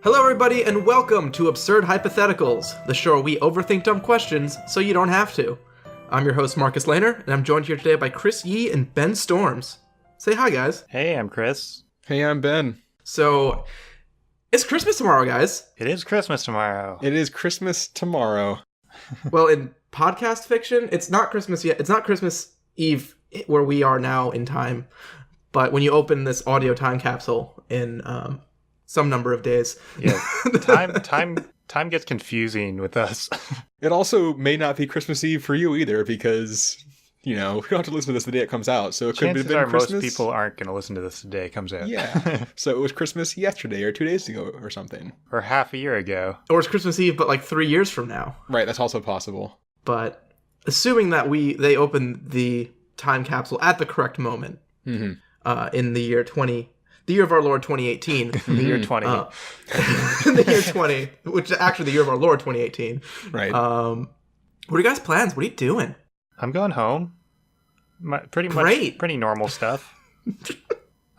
Hello everybody and welcome to Absurd Hypotheticals, the show where we overthink dumb questions so you don't have to. I'm your host Marcus Lehner, and I'm joined here today by Chris Yee and Ben Storms. Say hi, guys. Hey, I'm Chris. Hey, I'm Ben. So, it's Christmas tomorrow, guys. It is Christmas tomorrow. It is Christmas tomorrow. Well, in podcast fiction, it's not Christmas yet. It's not Christmas Eve where we are now in time. But when you open this audio time capsule in some number of days. Yeah, time gets confusing with us. It also may not be Christmas Eve for you either because, you know, we don't have to listen to this the day it comes out. So it could have been Christmas. Most people aren't going to listen to this the day it comes out. Yeah. So it was Christmas yesterday or 2 days ago or something. Or half a year ago. Or it's Christmas Eve, but like 3 years from now. Right, that's also possible. But assuming that they open the time capsule at the correct moment, in the year the year of our Lord 2018. The year 20. The year 20, which is actually the year of our Lord 2018. Right. What are you guys' plans? What are you doing? I'm going home. Pretty normal stuff.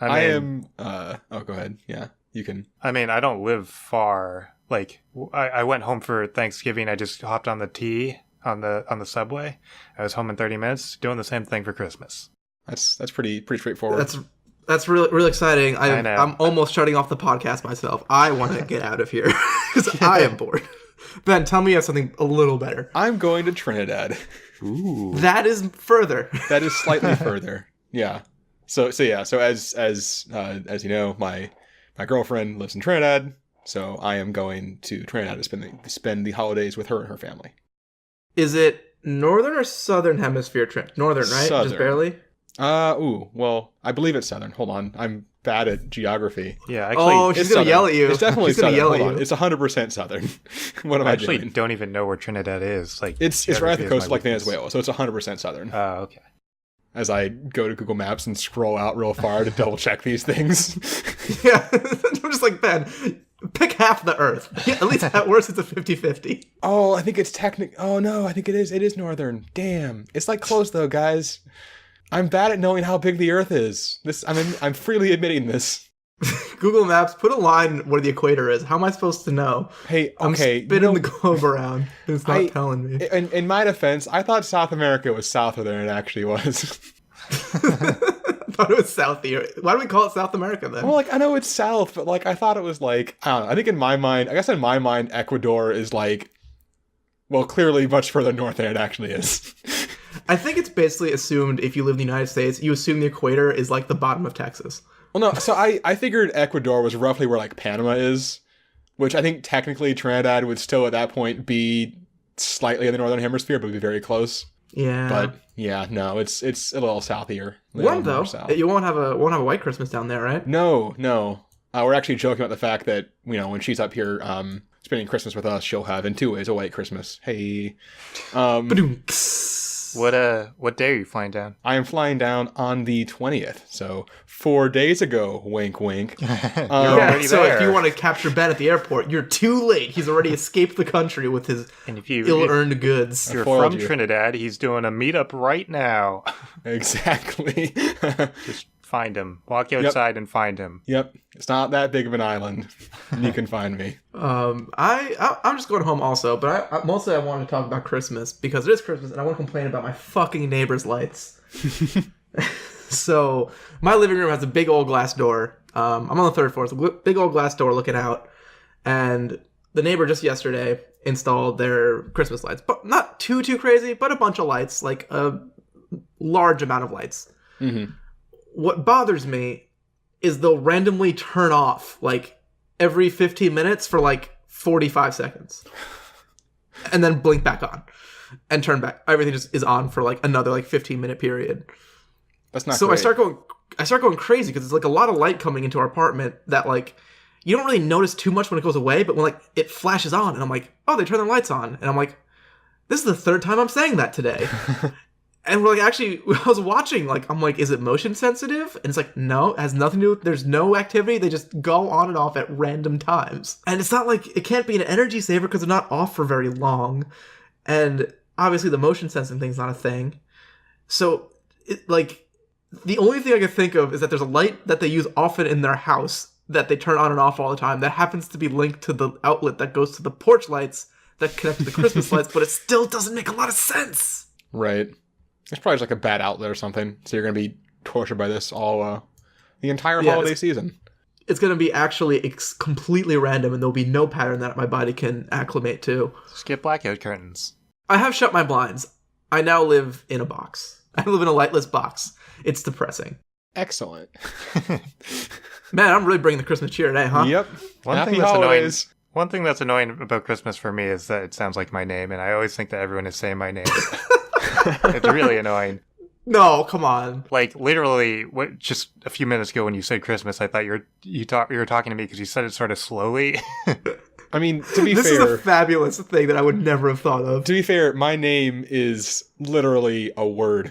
I am. Go ahead. Yeah, you can. I mean, I don't live far. Like, I went home for Thanksgiving. I just hopped on the T on the subway. I was home in 30 minutes, doing the same thing for Christmas. That's pretty straightforward. That's really exciting. I know. I'm almost shutting off the podcast myself. I want to get out of here because I am bored. Ben, tell me something a little better. I'm going to Trinidad. Ooh. That is further. That is slightly further. Yeah. So as you know, my girlfriend lives in Trinidad, so I am going to Trinidad to spend the holidays with her and her family. Is it northern or southern hemisphere trip? Northern, right? Southern. Just barely? Well, I believe it's southern. Hold on. I'm bad at geography. Yeah, actually, she's going to yell at you. It's definitely she's gonna southern. Yell at you. It's 100% southern. What am I doing? I actually don't even know where Trinidad is. Like, it's right at the coast of like Venezuela, so it's 100% southern. Oh, okay. As I go to Google Maps and scroll out real far to double check these things. Yeah, I'm just like, Ben, pick half the Earth. Yeah, at least at worst it's a 50-50. Oh, I think it's Oh no, I think it is. It is northern. Damn, it's like close though, guys. I'm bad at knowing how big the Earth is. I'm freely admitting this. Google Maps, put a line where the equator is. How am I supposed to know? Hey, okay. I'm spinning the globe around. It's not telling me. In my defense, I thought South America was souther than it actually was. I thought it was South here. Why do we call it South America then? Well, I know it's south, but I thought it was I don't know. I think in my mind, Ecuador is clearly much further north than it actually is. I think it's basically assumed if you live in the United States, you assume the equator is like the bottom of Texas. Well, no, so I figured Ecuador was roughly where Panama is, which I think technically Trinidad would still at that point be slightly in the northern hemisphere, but be very close. Yeah. But yeah, no, it's a little southier. Warm though. You won't have a white Christmas down there, right? No. We're actually joking about the fact that, when she's up here spending Christmas with us, she'll have in 2 ways a white Christmas. Hey. What day are you flying down? I am flying down on the 20th, so 4 days ago, wink wink. You're already so there. If you want to capture Ben at the airport, you're too late. He's already escaped the country with his ill-earned goods. If you're from Trinidad, he's doing a meetup right now. Exactly. Just find him. Walk outside and find him. Yep. It's not that big of an island. You can find me. I'm just going home also, but mostly I want to talk about Christmas because it is Christmas and I want to complain about my fucking neighbor's lights. So my living room has a big old glass door. I'm on the third floor. It's a big old glass door looking out, and the neighbor just yesterday installed their Christmas lights, but not too crazy, but a bunch of lights, like a large amount of lights. Mm-hmm. What bothers me is they'll randomly turn off every 15 minutes for 45 seconds and then blink back on and turn back. Everything just is on for another 15-minute period. That's not so great. I start going crazy because it's a lot of light coming into our apartment that you don't really notice too much when it goes away, but when it flashes on and I'm like, oh, they turn their lights on, and I'm like, this is the third time I'm saying that today. And we're actually, I was watching, I'm like, is it motion sensitive? And it's no, it has nothing to do with, there's no activity. They just go on and off at random times. And it's not it can't be an energy saver because they're not off for very long. And obviously the motion sensing thing's not a thing. So, the only thing I can think of is that there's a light that they use often in their house that they turn on and off all the time that happens to be linked to the outlet that goes to the porch lights that connect to the Christmas lights, but it still doesn't make a lot of sense. Right. It's probably just like a bad outlet or something. So you're going to be tortured by this all the entire holiday season. It's going to be actually completely random, and there'll be no pattern that my body can acclimate to. Skip blackout curtains. I have shut my blinds. I now live in a box. I live in a lightless box. It's depressing. Excellent. Man, I'm really bringing the Christmas cheer today, huh? Yep. Happy holidays. One thing that's annoying about Christmas for me is that it sounds like my name, and I always think that everyone is saying my name. It's really annoying. No, come on. Like, literally, just a few minutes ago when you said Christmas, I thought you were talking to me because you said it sort of slowly. I mean, to be this fair... This is a fabulous thing that I would never have thought of. To be fair, my name is literally a word.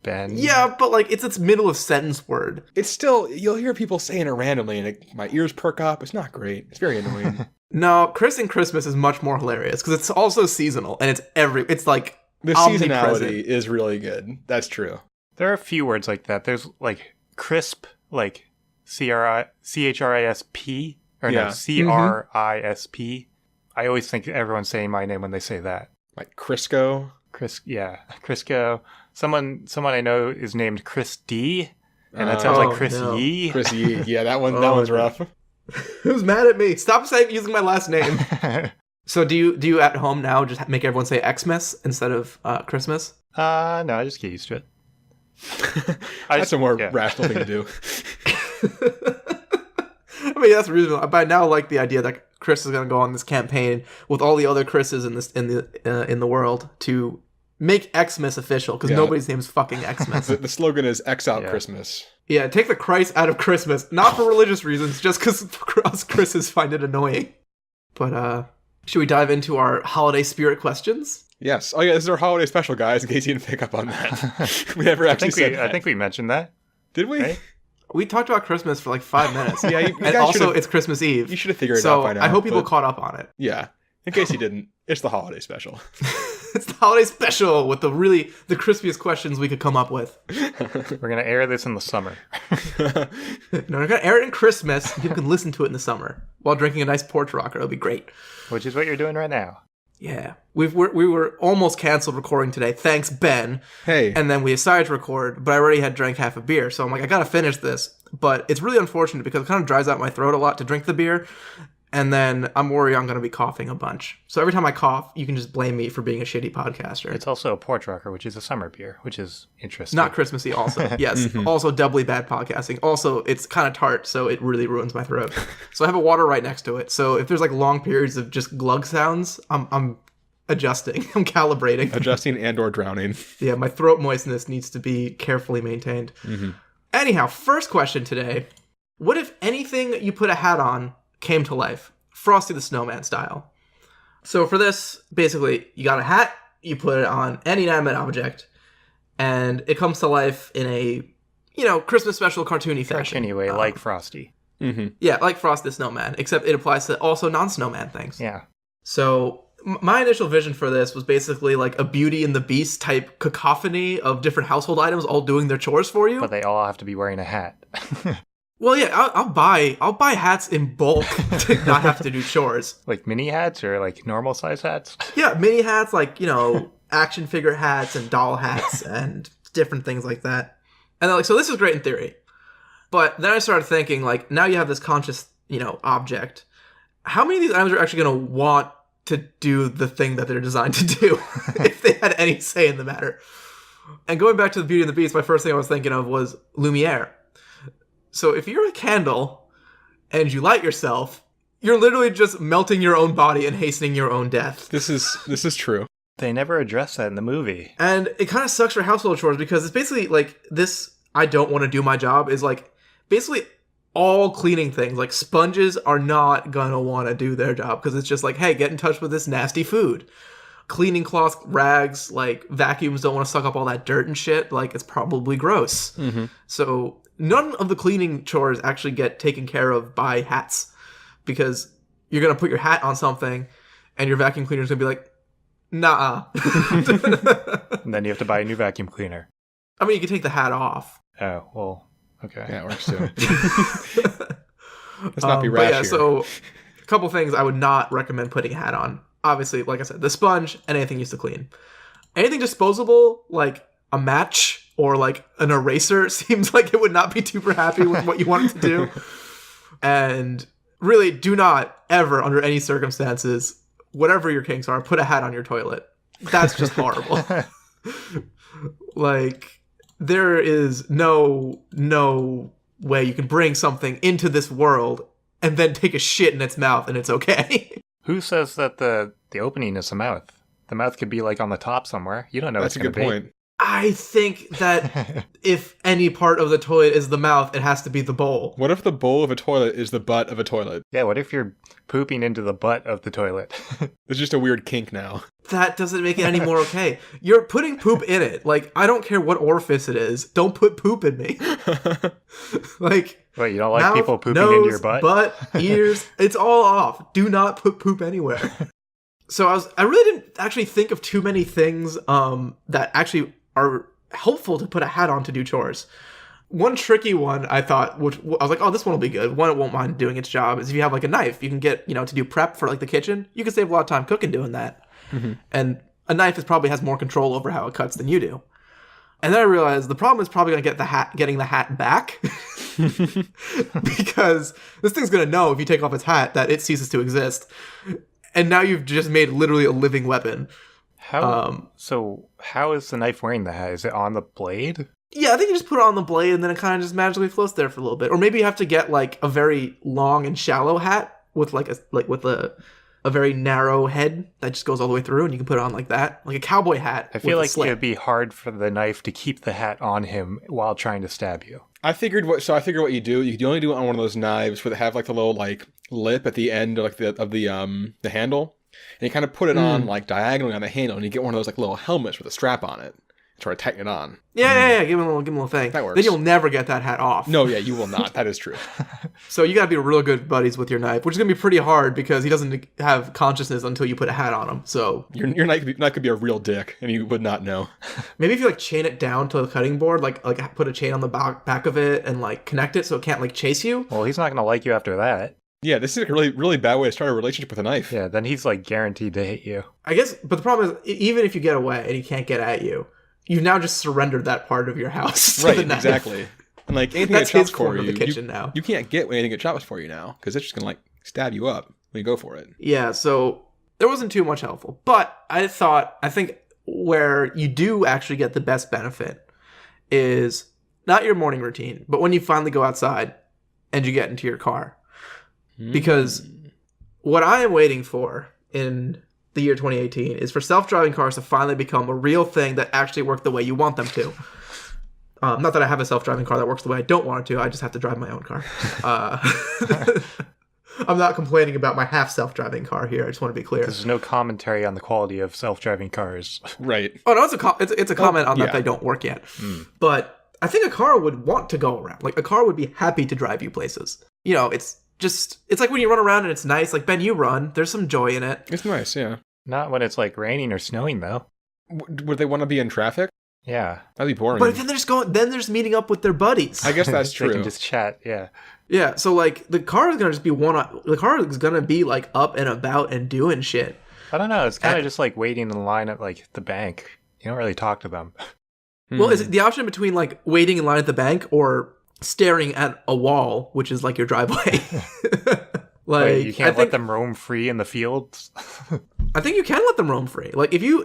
Ben. Yeah, but, like, it's its middle of sentence word. It's still... You'll hear people saying it randomly, and my ears perk up. It's not great. It's very annoying. No, Christmas is much more hilarious, because it's also seasonal, and it's like... The seasonality is really good. That's true. There are a few words like that. There's like crisp, like CHRISP, or no, CRISP. I always think everyone's saying my name when they say that. Like Crisco. Crisco. Someone I know is named Chris D, and that sounds like Chris Yee. Chris Yee. Yeah, that one's rough. Who's mad at me? Stop using my last name. So do you at home now just make everyone say Xmas instead of Christmas? No, I just get used to it. That's a more rational thing to do. I mean, that's reasonable. But I now like the idea that Chris is going to go on this campaign with all the other Chris's in the world to make Xmas official, because nobody's name is fucking Xmas. The slogan is X out Christmas. Yeah, take the Christ out of Christmas, not for religious reasons, just because us Chris's find it annoying. But should we dive into our holiday spirit questions? Yes. Oh yeah, this is our holiday special, guys, in case you didn't pick up on that. We never actually said that. I think we mentioned that. Did we? Right? We talked about Christmas for like 5 minutes. Yeah, and also it's Christmas Eve. You should have figured it out by now. So I hope people caught up on it. Yeah. In case you didn't, it's the holiday special. It's the holiday special with the crispiest questions we could come up with. We're going to air this in the summer. No, we're going to air it in Christmas. People can listen to it in the summer while drinking a nice porch rocker. It'll be great. Which is what you're doing right now. Yeah. We were almost canceled recording today. Thanks, Ben. Hey. And then we decided to record, but I already had drank half a beer. So I'm like, I got to finish this. But it's really unfortunate because it kind of dries out my throat a lot to drink the beer. And then I'm worried I'm going to be coughing a bunch. So every time I cough, you can just blame me for being a shitty podcaster. It's also a porch rocker, which is a summer beer, which is interesting. Not Christmassy also. Yes. Also doubly bad podcasting. Also, it's kind of tart, so it really ruins my throat. So I have a water right next to it. So if there's like long periods of just glug sounds, I'm adjusting. I'm calibrating. Adjusting and or drowning. Yeah, my throat moistness needs to be carefully maintained. Anyhow, first question today. What if anything you put a hat on came to life? Frosty the Snowman style. So for this, basically, you got a hat, you put it on any inanimate object, and it comes to life in a, Christmas special cartoony fashion. Anyway, like Frosty. Yeah, like Frosty the Snowman, except it applies to also non-snowman things. Yeah. So my initial vision for this was basically like a Beauty and the Beast type cacophony of different household items all doing their chores for you. But they all have to be wearing a hat. Well, yeah, I'll buy hats in bulk to not have to do chores. Like mini hats or like normal size hats? Yeah, mini hats, like, action figure hats and doll hats and different things like that. And they're like, so this is great in theory. But then I started thinking, like, now you have this conscious, object. How many of these items are actually going to want to do the thing that they're designed to do if they had any say in the matter? And going back to the Beauty and the Beast, my first thing I was thinking of was Lumiere. So if you're a candle and you light yourself, you're literally just melting your own body and hastening your own death. This is true. They never address that in the movie. And it kind of sucks for household chores because it's basically like this I don't want to do my job is like basically all cleaning things. Like sponges are not going to want to do their job because it's just like, hey, get in touch with this nasty food. Cleaning cloth, rags, like vacuums don't want to suck up all that dirt and shit. Like it's probably gross. So none of the cleaning chores actually get taken care of by hats because you're going to put your hat on something and your vacuum cleaner's going to be like, nah. And then you have to buy a new vacuum cleaner. I mean, you can take the hat off. Oh, well, okay. Yeah, it works too. Let's not be But rash yeah, here. so a couple things I would not recommend putting a hat on. Obviously, like I said, the sponge and anything used to clean. Anything disposable, like a match or like an eraser, seems like it would not be super happy with what you want it to do. And really, do not ever, under any circumstances, whatever your kinks are, put a hat on your toilet. That's just horrible. Like, there is no way you can bring something into this world and then take a shit in its mouth and it's okay. Who says that the opening is the mouth? The mouth could be like on the top somewhere. You don't know. That's a good point. I think that if any part of the toilet is the mouth, it has to be the bowl. What if the bowl of a toilet is the butt of a toilet? Yeah, what if you're pooping into the butt of the toilet? It's just a weird kink now. That doesn't make it any more okay. You're putting poop in it. Like, I don't care what orifice it is. Don't put poop in me. Like, Wait, you don't like mouth, people pooping nose, into your butt? Ears, it's all off. Do not put poop anywhere. So I really didn't actually think of too many things that actually are helpful to put a hat on to do chores. One tricky one I thought, which I was like, oh, this one will be good. One, it won't mind doing its job, is if you have like a knife, you can get, to do prep for like the kitchen. You can save a lot of time cooking doing that. Mm-hmm. And a knife probably has more control over how it cuts than you do. And then I realized the problem is probably going to getting the hat back. Because this thing's going to know if you take off its hat that it ceases to exist. And now you've just made literally a living weapon. So how is the knife wearing the hat? Is it on the blade? Yeah, I think you just put it on the blade and then it kind of just magically floats there for a little bit. Or maybe you have to get like a very long and shallow hat with with a very narrow head that just goes all the way through, and you can put it on like that, like a cowboy hat. I feel like it would be hard for the knife to keep the hat on him while trying to stab you. I figured what you do. You can only do it on one of those knives where they have like the little like lip at the end of the handle, and you kind of put it on like diagonally on the handle, and you get one of those like little helmets with a strap on it. Try to tighten it on. Yeah. Give him a little thing. That works. Then you'll never get that hat off. No, yeah, you will not. That is true. So you gotta be real good buddies with your knife, which is gonna be pretty hard because he doesn't have consciousness until you put a hat on him. So your knife could be a real dick, and you would not know. Maybe if you like chain it down to the cutting board, like put a chain on the back of it and like connect it so it can't like chase you. Well, he's not gonna like you after that. Yeah, this is like a really, really bad way to start a relationship with a knife. Yeah, then he's like guaranteed to hit you. I guess, but the problem is, even if you get away and he can't get at you, you've now just surrendered that part of your house. Right, exactly. And like anything that's that chops his corner for of you, the kitchen now. You can't get anything that chops for you now because it's just gonna like stab you up when you go for it. Yeah, so there wasn't too much helpful, but I think where you do actually get the best benefit is not your morning routine, but when you finally go outside and you get into your car. Because what I am waiting for in the year 2018 is for self-driving cars to finally become a real thing that actually work the way you want them to. Not that I have a self-driving car that works the way I don't want it to. I just have to drive my own car. I'm not complaining about my half self-driving car here. I just want to be clear. There's no commentary on the quality of self-driving cars. Right. Oh, no, it's a comment on that they don't work yet. But I think a car would want to go around. Like, a car would be happy to drive you places. It's like when you run around and it's nice. Like, Ben, you run. There's some joy in it. It's nice, yeah. Not when it's like raining or snowing, though. Would they want to be in traffic? Yeah. That'd be boring. But then they're just meeting up with their buddies. I guess that's true. They can just chat, yeah. Yeah, so like the car is gonna just be the car is gonna be like up and about and doing shit. I don't know. It's kind of just like waiting in line at like the bank. You don't really talk to them. Well, is it the option between like waiting in line at the bank or staring at a wall, which is like your driveway? Wait, you can't let them roam free in the fields? I think you can let them roam free. Like if you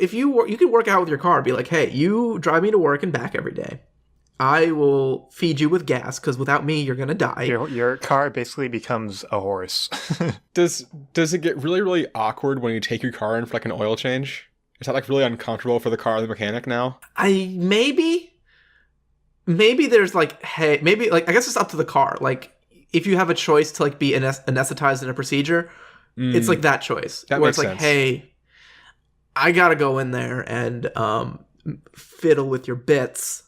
could work out with your car, be like, hey, you drive me to work and back every day. I will feed you with gas because without me, you're gonna die. Your car basically becomes a horse. Does it get really, really awkward when you take your car in for like an oil change? Is that like really uncomfortable for the car and the mechanic now? Maybe there's like, hey, maybe like I guess it's up to the car. Like if you have a choice to like be anesthetized in a procedure, it's like that choice where it's like, sense. Hey, I gotta go in there and fiddle with your bits.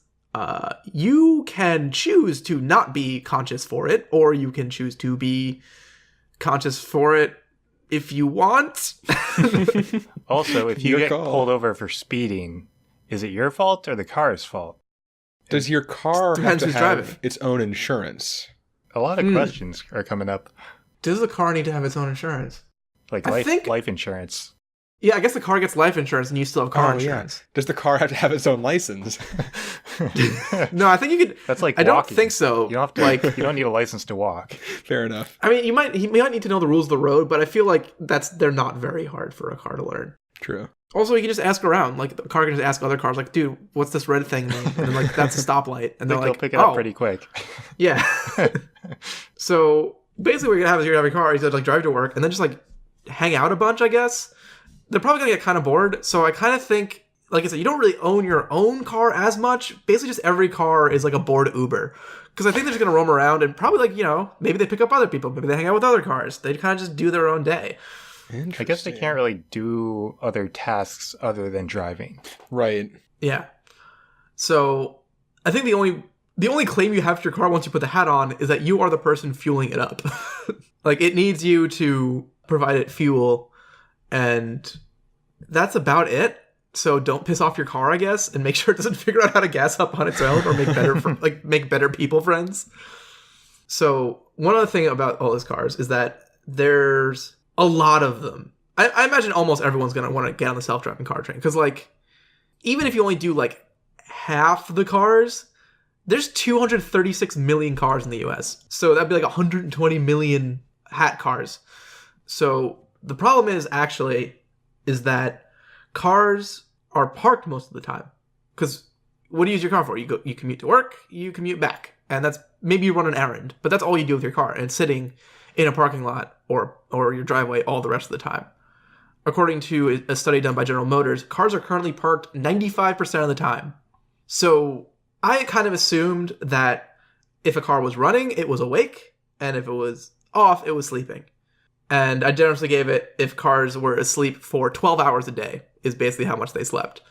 You can choose to not be conscious for it, or you can choose to be conscious for it if you want. Also, if you get pulled over for speeding, is it your fault or the car's fault? Does your car have to have its own insurance? A lot of questions are coming up. Does the car need to have its own insurance? Like I think- life insurance. Yeah, I guess the car gets life insurance and you still have car insurance. Does the car have to have its own license? No, I think you could. That's like I don't walking. think so. You don't have to, like, you don't need a license to walk. Fair enough. I mean, he might need to know the rules of the road, but I feel like they're not very hard for a car to learn. True. Also, you can just ask around. Like, the car can just ask other cars, like, dude, what's this red thing mean? And then, like, that's a stoplight. And they're They'll like, pick it up pretty quick. Yeah. So basically, what you're gonna have is you're gonna have your car. You have to like drive to work and then just like hang out a bunch. I guess they're probably gonna get kind of bored. So I kind of think, like I said, you don't really own your own car as much. Basically, just every car is like a bored Uber. Because I think they're just gonna roam around and probably like maybe they pick up other people, maybe they hang out with other cars. They kind of just do their own day. I guess they can't really do other tasks other than driving. Right. Yeah. So I think the only claim you have to your car once you put the hat on is that you are the person fueling it up. Like, it needs you to provide it fuel, and that's about it. So don't piss off your car, I guess, and make sure it doesn't figure out how to gas up on its own or make better people friends. So one other thing about all these cars is that there's a lot of them. I imagine almost everyone's going to want to get on the self-driving car train. Because, like, even if you only do, like, half the cars, there's 236 million cars in the US. So that'd be like 120 million hat cars. So the problem is that cars are parked most of the time. Because what do you use your car for? You commute to work, you commute back. And that's, maybe you run an errand. But that's all you do with your car. And it's sitting in a parking lot or your driveway all the rest of the time. According to a study done by General Motors, cars are currently parked 95% of the time. So I kind of assumed that if a car was running, it was awake, and if it was off, it was sleeping. And I generously gave it, if cars were asleep for 12 hours a day, is basically how much they slept.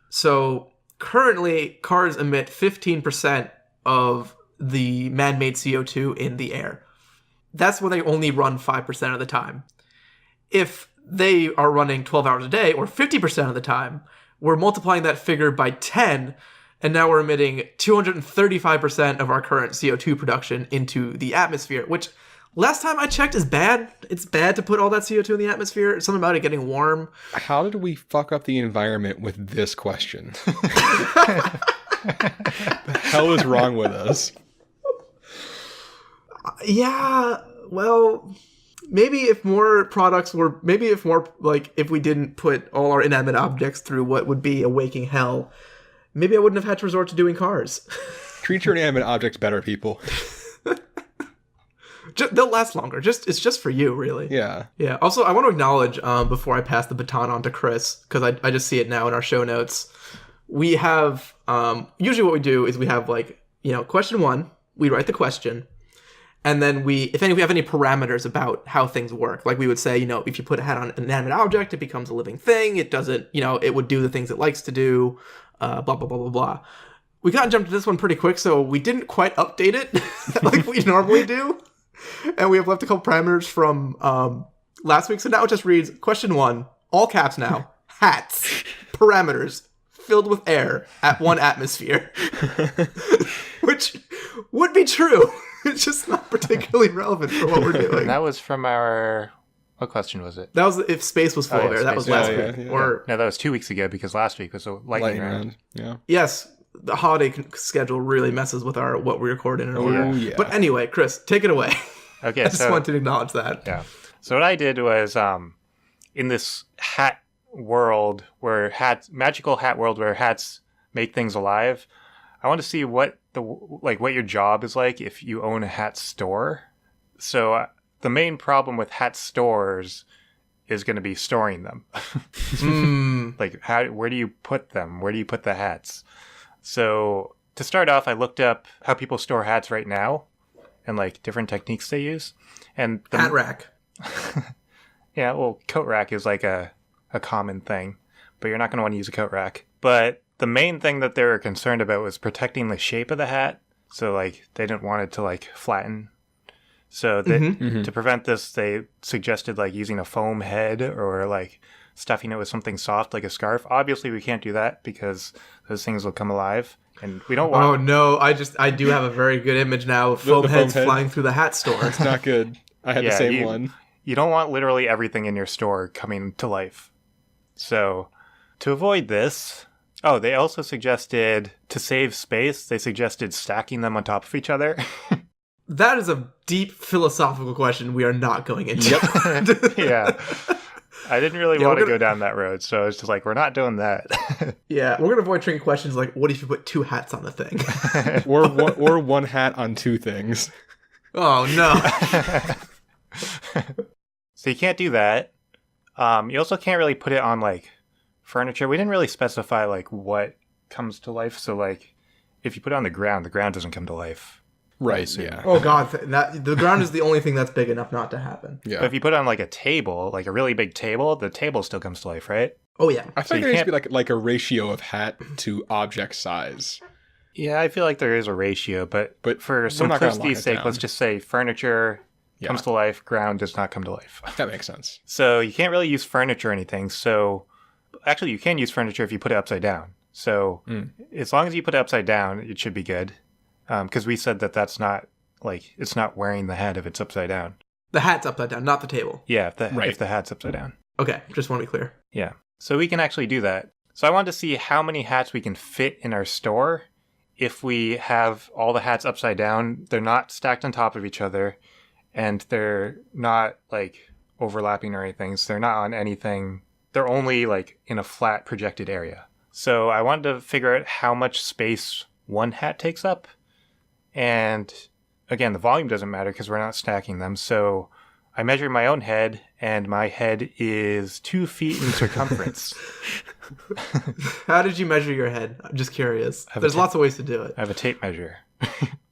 So currently, cars emit 15% of the man-made CO2 in the air. That's when they only run 5% of the time. If they are running 12 hours a day, or 50% of the time, we're multiplying that figure by 10, and now we're emitting 235% of our current CO2 production into the atmosphere, which last time I checked is bad. It's bad to put all that CO2 in the atmosphere. It's something about it getting warm. How did we fuck up the environment with this question? The hell is wrong with us? Yeah, well, maybe if we didn't put all our inanimate objects through what would be a waking hell, maybe I wouldn't have had to resort to doing cars. Treat your inanimate objects better, people. They'll last longer. It's just for you, really. Yeah. Yeah. Also, I want to acknowledge, before I pass the baton on to Chris, because I just see it now in our show notes, we have, usually what we do is we have, like, question 1, we write the question, and then if we have any parameters about how things work, like we would say, if you put a hat on an inanimate object, it becomes a living thing. It doesn't, it would do the things it likes to do, blah, blah, blah, blah, blah. We got jumped to this one pretty quick, so we didn't quite update it like we normally do. And we have left a couple parameters from last week. So now it just reads, question 1, all caps now, hats, parameters, filled with air at 1 atmosphere. Which would be true. It's just not particularly relevant for what we're doing. And that was from our... What question was it? That was if space was full of air. That was last week. Yeah. Or No, that was 2 weeks ago because last week was a lightning round. Yeah. yes, the holiday schedule really messes with what we record in an order. Oh, yeah. But anyway, Chris, take it away. Okay, I just wanted to acknowledge that. Yeah. So what I did was, in this hat world magical hat world where hats make things alive, I want to see what your job is like if you own a hat store. So the main problem with hat stores is going to be storing them. Like, where do you put them? Where do you put the hats? So to start off, I looked up how people store hats right now and like different techniques they use. And Hat rack. Yeah, well, coat rack is like a common thing, but you're not going to want to use a coat rack. But the main thing that they were concerned about was protecting the shape of the hat. So like they didn't want it to like flatten. So to prevent this, they suggested like using a foam head or like stuffing it with something soft like a scarf. Obviously, we can't do that because those things will come alive, and we don't want... Oh no, I do have a very good image now of foam heads flying through the hat store. It's not good. I had the same one. You don't want literally everything in your store coming to life. So, to avoid this... Oh, they also suggested, to save space, they suggested stacking them on top of each other. That is a deep philosophical question we are not going into. Yep. Yeah. I didn't really want to go down that road, so it's just like, we're not doing that. Yeah, we're going to avoid tricky questions like, what if you put 2 hats on the thing? or one hat on 2 things. Oh, no. So you can't do that. You also can't really put it on, like, furniture. We didn't really specify, like, what comes to life. So, like, if you put it on the ground doesn't come to life. Right, yeah. Oh, God. The ground is the only thing that's big enough not to happen. Yeah. But if you put it on, like, a table, like a really big table, the table still comes to life, right? Oh, yeah. I feel like there needs to be, like a ratio of hat to object size. Yeah, I feel like there is a ratio, but for simplicity's sake, let's just say furniture comes to life, ground does not come to life. That makes sense. So you can't really use furniture or anything. So actually, you can use furniture if you put it upside down. So as long as you put it upside down, it should be good. Because we said that's not, like, it's not wearing the hat if it's upside down. The hat's upside down, not the table. Yeah, if the hat's upside down. Okay, just want to be clear. Yeah. So we can actually do that. So I wanted to see how many hats we can fit in our store if we have all the hats upside down. They're not stacked on top of each other, and they're not, like, overlapping or anything. So they're not on anything. They're only, like, in a flat projected area. So I wanted to figure out how much space one hat takes up. And again, the volume doesn't matter because we're not stacking them. So I measured my own head, and my head is 2 feet in circumference. How did you measure your head? I'm just curious. There's lots of ways to do it. I have a tape measure.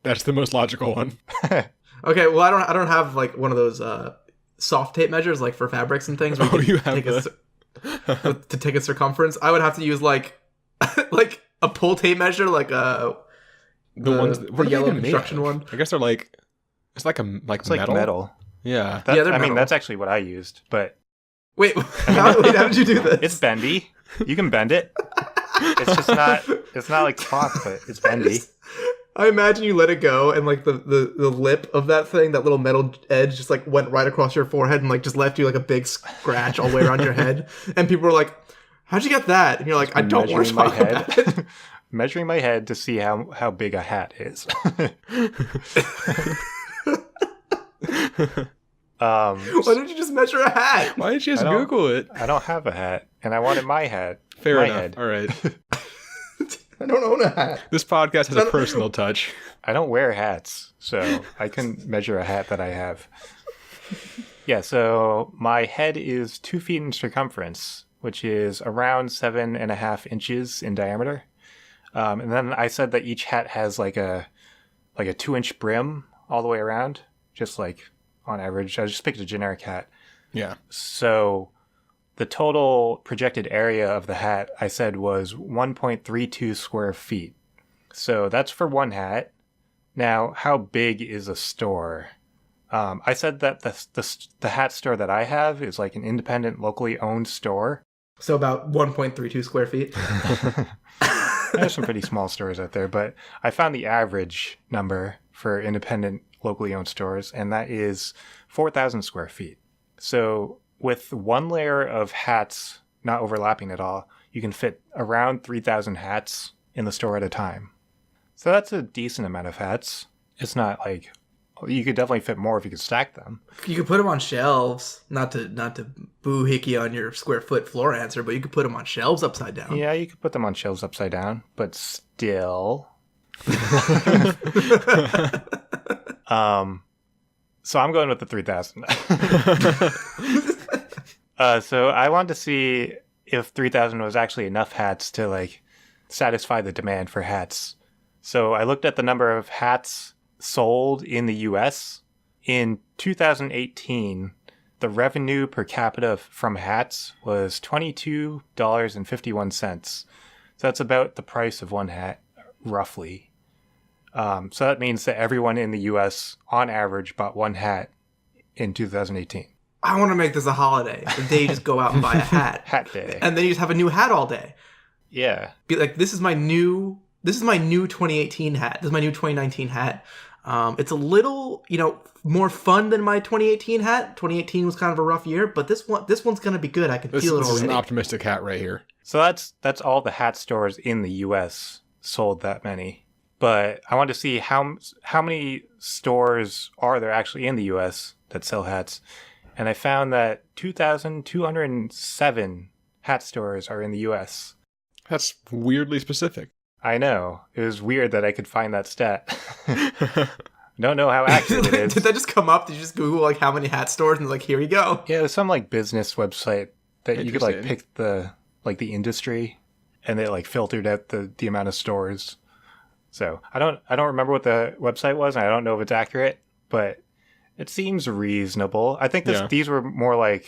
That's the most logical one. Okay, well, I don't have, like, one of those soft tape measures, like, for fabrics and things. Where you have to take a circumference. I would have to use, like like a pull tape measure, like the ones the yellow construction one. I guess they're like it's like metal. Like metal. Yeah. They're I metal. mean, that's actually what I used, but wait, how did you do this? It's bendy. You can bend it. It's just not. It's not like cloth, but it's bendy. I imagine you let it go, and like the lip of that thing, that little metal edge, just like went right across your forehead and like just left you like a big scratch all the way around your head. And people were like, "How'd you get that?" And you're like, "I don't want to talk about it." Measuring my head to see how big a hat is. Why didn't you just measure a hat? Why didn't you just Google it? I don't have a hat, and I wanted my hat. Fair my enough. Head. All right. I don't own a hat. This podcast has a personal touch. I don't wear hats, so I couldn't measure a hat that I have. Yeah, so my head is 2 feet in circumference, which is around 7.5 inches in diameter. And then I said that each hat has like a 2-inch brim all the way around, just like on average. I just picked a generic hat. Yeah. So the total projected area of the hat, I said, was 1.32 square feet. So that's for one hat. Now, how big is a store? I said that the hat store that I have is like an independent, locally owned store. So about 1.32 square feet. There's some pretty small stores out there, but I found the average number for independent, locally owned stores, and that is 4,000 square feet. So with one layer of hats not overlapping at all, you can fit around 3,000 hats in the store at a time. So that's a decent amount of hats. It's not like... You could definitely fit more if you could stack them. You could put them on shelves, not to boo-hickey on your square foot floor answer, but you could put them on shelves upside down. Yeah, you could put them on shelves upside down, but still. So I'm going with the 3,000. So I wanted to see if 3,000 was actually enough hats to like satisfy the demand for hats. So I looked at the number of hats sold in the US. In 2018, the revenue per capita from hats was $22.51. So that's about the price of one hat, roughly. So that means that everyone in the US, on average, bought one hat in 2018. I want to make this a holiday. The day you just go out and buy a hat. Hat day. And then you just have a new hat all day. Yeah. Be like, this is my new 2018 hat. This is my new 2019 hat. It's a little, more fun than my 2018 hat. 2018 was kind of a rough year, but this one's gonna be good. I can feel it already. This is an optimistic hat right here. So that's all the hat stores in the U.S. sold that many. But I wanted to see how many stores are there actually in the U.S. that sell hats, and I found that 2,207 hat stores are in the U.S. That's weirdly specific. I know. It was weird that I could find that stat. Don't know how accurate it is. Did that just come up? Did you just Google how many hat stores and here you go? Yeah, it was some business website that you could pick the industry, and they filtered out the amount of stores. So I don't remember what the website was, and I don't know if it's accurate, but it seems reasonable. I think these were more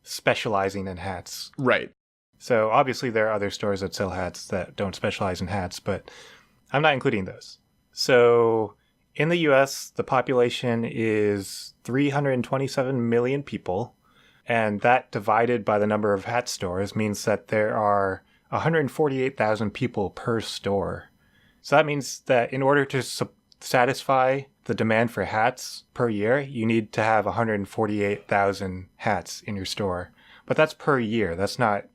specializing in hats. Right. So obviously there are other stores that sell hats that don't specialize in hats, but I'm not including those. So in the US, the population is 327 million people, and that divided by the number of hat stores means that there are 148,000 people per store. So that means that in order to satisfy the demand for hats per year, you need to have 148,000 hats in your store. But that's per year. That's not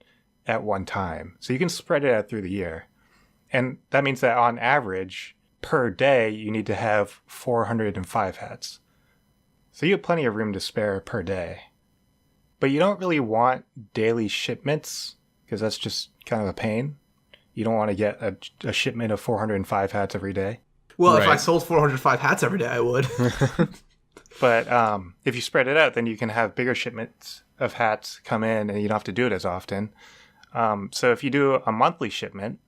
at one time. So you can spread it out through the year. And that means that on average, per day, you need to have 405 hats. So you have plenty of room to spare per day. But you don't really want daily shipments, because that's just kind of a pain. You don't want to get a shipment of 405 hats every day. Well, right. If I sold 405 hats every day, I would. But if you spread it out, then you can have bigger shipments of hats come in, and you don't have to do it as often. So if you do a monthly shipment,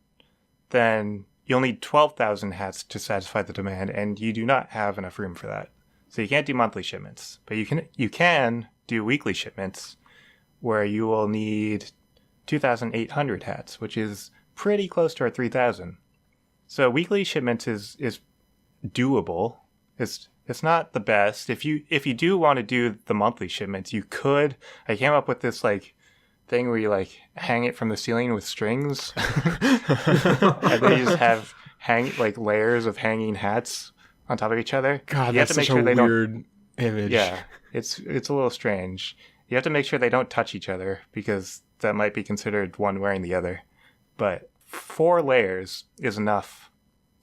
then you'll need 12,000 hats to satisfy the demand, and you do not have enough room for that. So you can't do monthly shipments, but you can do weekly shipments, where you will need 2,800 hats, which is pretty close to our 3,000. So weekly shipments is doable. It's not the best. If you do want to do the monthly shipments, you could. I came up with this thing where you hang it from the ceiling with strings, and then you just have layers of hanging hats on top of each other. God, you that's have to make such sure a weird image. Yeah, it's a little strange. You have to make sure they don't touch each other, because that might be considered one wearing the other. But 4 layers is enough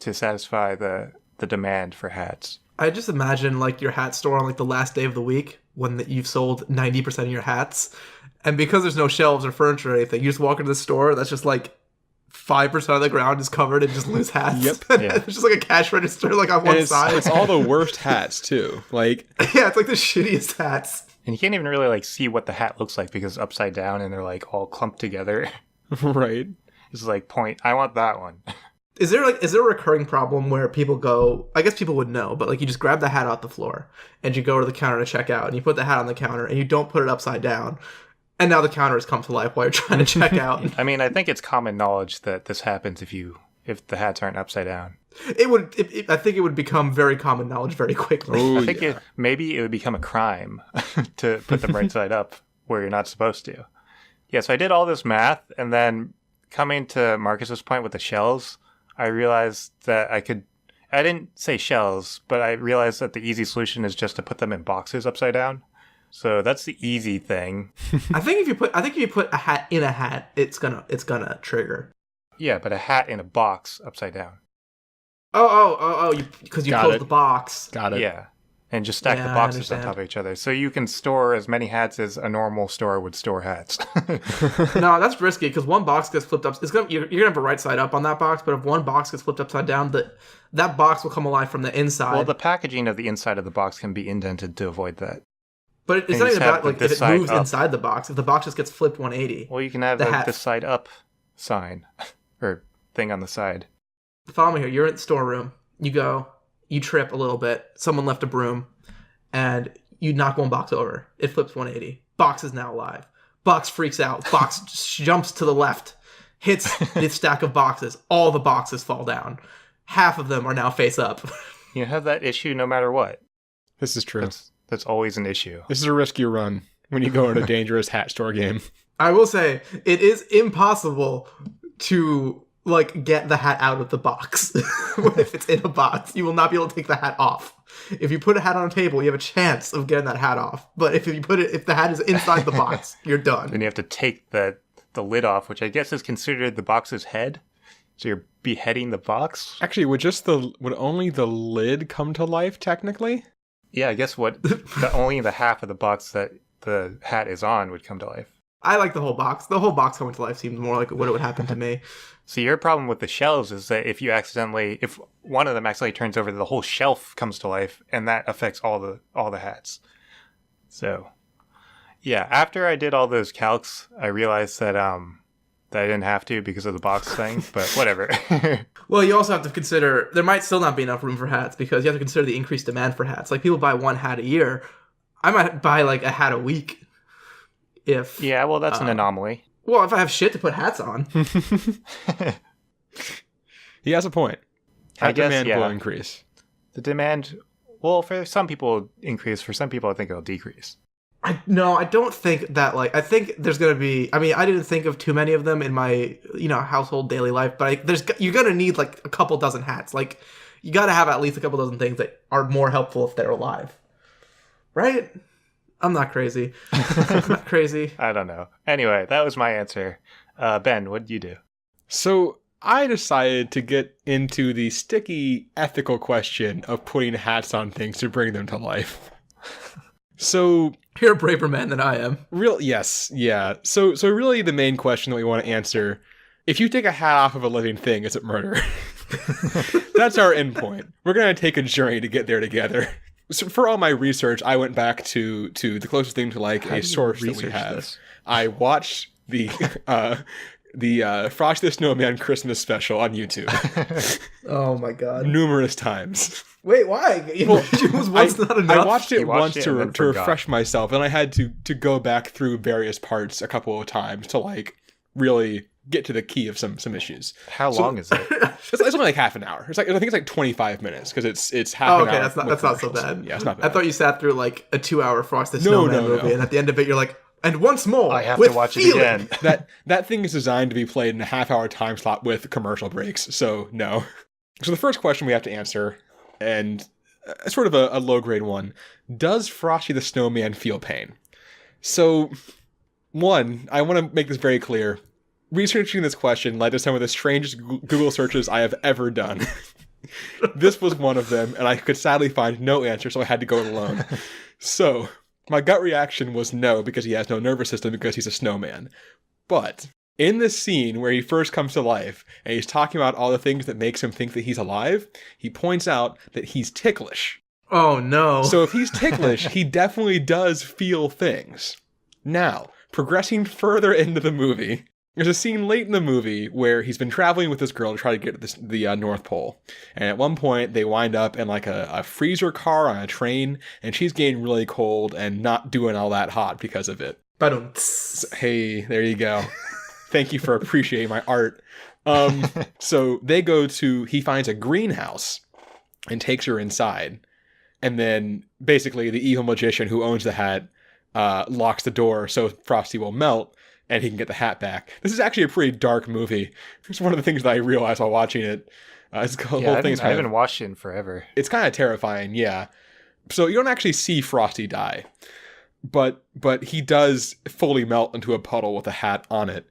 to satisfy the demand for hats. I just imagine your hat store on the last day of the week when you've sold 90% of your hats, and because there's no shelves or furniture or anything, you just walk into the store that's just 5% of the ground is covered in just loose hats. Yep. Yeah. It's just a cash register on one side. It's all the worst hats too. Yeah, it's the shittiest hats. And you can't even really see what the hat looks like, because it's upside down and they're all clumped together. Right. It's point, I want that one. Is there a recurring problem where people go, I guess people would know, but you just grab the hat off the floor and you go to the counter to check out, and you put the hat on the counter and you don't put it upside down, and now the counter has come to life while you're trying to check out. I mean, I think it's common knowledge that this happens if the hats aren't upside down. I think it would become very common knowledge very quickly. Ooh, I think maybe it would become a crime to put them right side up where you're not supposed to. Yeah, so I did all this math, and then coming to Marcus's point with the shells, I realized that I didn't say shells, but I realized that the easy solution is just to put them in boxes upside down. So that's the easy thing. I think if you put a hat in a hat, it's gonna trigger. Yeah, but a hat in a box upside down. Oh, because you close the box. Got it. Yeah. And just stack the boxes on top of each other. So you can store as many hats as a normal store would store hats. No, that's risky, because one box gets flipped up. You're gonna have a right side up on that box, but if one box gets flipped upside down, that box will come alive from the inside. Well, the packaging of the inside of the box can be indented to avoid that. But it's not even about if it moves inside the box. If the box just gets flipped 180. Well, you can have the side up sign or thing on the side. Follow me here. You're in the storeroom. You go. You trip a little bit. Someone left a broom, and you knock one box over. It flips 180. Box is now alive. Box freaks out. Box jumps to the left, hits the stack of boxes. All the boxes fall down. Half of them are now face up. You have that issue no matter what. This is true. That's always an issue. This is a risk you run when you go in a dangerous hat store game. I will say, it is impossible to, like, get the hat out of the box. If it's in a box, you will not be able to take the hat off. If you put a hat on a table, you have a chance of getting that hat off. But if the hat is inside the box, you're done. Then you have to take the lid off, which I guess is considered the box's head. So you're beheading the box? Actually, would only the lid come to life, technically? Yeah, I guess only the half of the box that the hat is on would come to life. I like the whole box. The whole box coming to life seems more like what would happen to me. So your problem with the shelves is that if one of them accidentally turns over, the whole shelf comes to life, and that affects all the hats. So, yeah, after I did all those calcs, I realized that I didn't have to because of the box thing, but whatever. Well, you also have to consider there might still not be enough room for hats because you have to consider the increased demand for hats. Like, people buy one hat a year. I might buy like a hat a week. Yeah, well, that's an anomaly. Well, if I have shit to put hats on. He has a point. Hat demand will increase. The demand, well, for some people it'll increase. For some people, I think it'll decrease. I don't think that, like, I think there's going to be, I mean, I didn't think of too many of them in my, household daily life, but you're going to need, like, a couple dozen hats. Like, you got to have at least a couple dozen things that are more helpful if they're alive. Right? I'm not crazy. I'm not crazy. I don't know. Anyway, that was my answer. Ben, what did you do? So I decided to get into the sticky ethical question of putting hats on things to bring them to life. So you're a braver man than I am. Yes, yeah. So really the main question that we want to answer, if you take a hat off of a living thing, is it murder? That's our endpoint. We're going to take a journey to get there together. So for all my research, I went back to the closest thing to like a source that we have. This? I watched the Frosty the Snowman Christmas special on YouTube. Oh my god! Numerous times. Wait, why? Well, not enough. I watched it once to refresh myself, and I had to go back through various parts a couple of times to like really get to the key of some issues. How long is it? It's only like half an hour. I think it's like 25 minutes because it's half an hour. Okay, that's not so bad. Yeah, it's not bad. I thought you sat through like a 2-hour Frosty the Snowman movie, and at the end of it, you're like, and once more, I have to watch it again. That thing is designed to be played in a half-hour time slot with commercial breaks. So no. So the first question we have to answer, and sort of a low-grade one, does Frosty the Snowman feel pain? So, one, I want to make this very clear. Researching this question led to some of the strangest Google searches I have ever done. This was one of them, and I could sadly find no answer, so I had to go it alone. So, my gut reaction was no, because he has no nervous system because he's a snowman. But in this scene where he first comes to life, and he's talking about all the things that makes him think that he's alive, he points out that he's ticklish. Oh no. So if he's ticklish, he definitely does feel things. Now, progressing further into the movie, there's a scene late in the movie where he's been traveling with this girl to try to get to the North Pole. And at one point, they wind up in like a freezer car on a train, and she's getting really cold and not doing all that hot because of it. So, hey, there you go. Thank you for appreciating my art. So he finds a greenhouse and takes her inside. And then basically the evil magician who owns the hat locks the door so Frosty will melt and he can get the hat back. This is actually a pretty dark movie. It's one of the things that I realized while watching it. I haven't watched it in forever. It's kind of terrifying, yeah. So you don't actually see Frosty die, but he does fully melt into a puddle with a hat on it.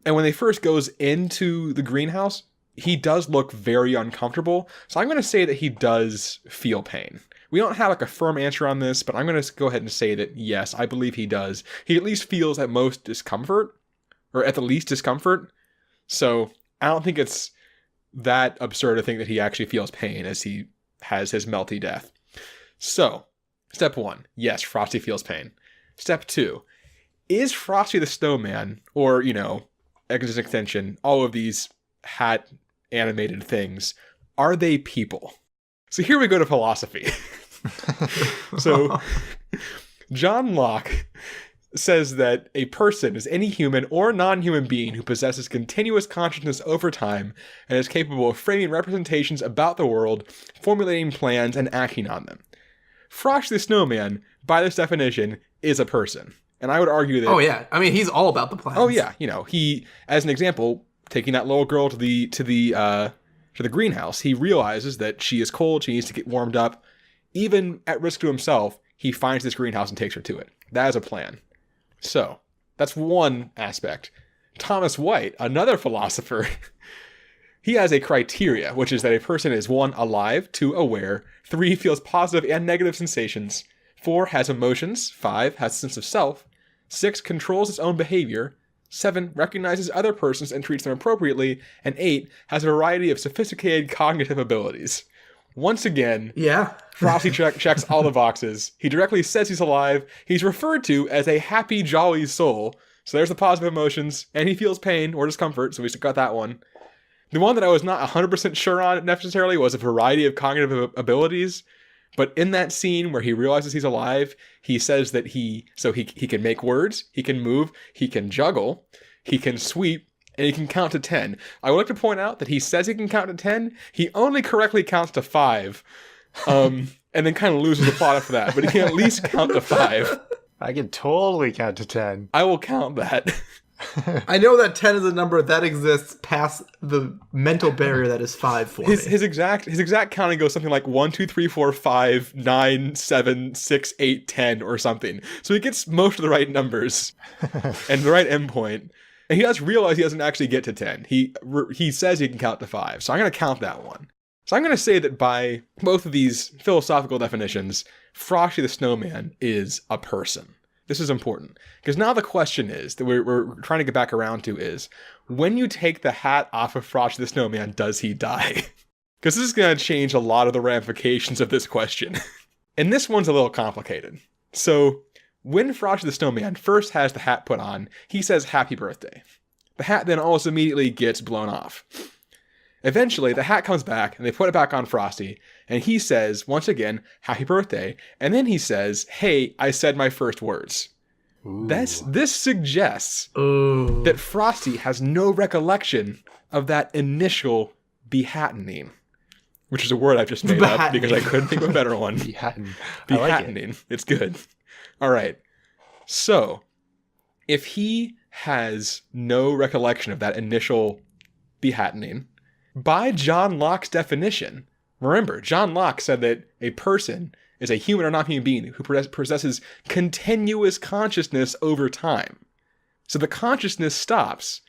And when they first goes into the greenhouse, he does look very uncomfortable. So I'm going to say that he does feel pain. We don't have like a firm answer on this, but I'm going to go ahead and say that yes, I believe he does. He at least feels at most discomfort, or at the least discomfort. So I don't think it's that absurd to think that he actually feels pain as he has his melty death. So, step 1, yes, Frosty feels pain. Step 2, is Frosty the Snowman, or, extension, all of these hat animated things, are they people? So here we go to philosophy. So, John Locke says that a person is any human or non-human being who possesses continuous consciousness over time and is capable of framing representations about the world, formulating plans, and acting on them. Frosty the Snowman, by this definition, is a person. And I would argue that... Oh, yeah. I mean, he's all about the plans. Oh, yeah. He, as an example, taking that little girl to the greenhouse, he realizes that she is cold, she needs to get warmed up. Even at risk to himself, he finds this greenhouse and takes her to it. That is a plan. So, that's one aspect. Thomas White, another philosopher, he has a criteria, which is that a person is 1, alive, 2, aware, 3, feels positive and negative sensations, 4, has emotions, 5, has a sense of self, 6, controls its own behavior, 7, recognizes other persons and treats them appropriately, and 8, has a variety of sophisticated cognitive abilities. Once again, Frosty checks all the boxes. He directly says he's alive. He's referred to as a happy, jolly soul. So there's the positive emotions, and he feels pain or discomfort, so we got that one. The one that I was not 100% sure on necessarily was a variety of cognitive abilities. But in that scene where he realizes he's alive, he says that he can make words, he can move, he can juggle, he can sweep, and he can count to 10. I would like to point out that he says he can count to 10. He only correctly counts to 5. And then kind of loses the plot after that. But he can at least count to 5. I can totally count to 10. I will count that. I know that 10 is a number that exists past the mental barrier that is 5 for me. His exact counting goes something like 1, 2, 3, 4, 5, 9, 7, 6, 8, 10 or something. So he gets most of the right numbers and the right endpoint. And he does realize he doesn't actually get to 10. He says he can count to 5. So I'm going to count that one. So I'm going to say that by both of these philosophical definitions, Frosty the Snowman is a person. This is important. Because now the question is, that we're trying to get back around to is, when you take the hat off of Frosty the Snowman, does he die? Because this is going to change a lot of the ramifications of this question. And this one's a little complicated. So, when Frosty the Snowman first has the hat put on, he says happy birthday. The hat then almost immediately gets blown off. Eventually, the hat comes back, and they put it back on Frosty, and he says, once again, happy birthday, and then he says, hey, I said my first words. This suggests that Frosty has no recollection of that initial behattening, which is a word I've just made up because I couldn't think of a better one. Behattening. Behattening. It's good. All right. So, if he has no recollection of that initial behattening, by John Locke's definition, remember, John Locke said that a person is a human or non-human being who possesses continuous consciousness over time. So the consciousness stops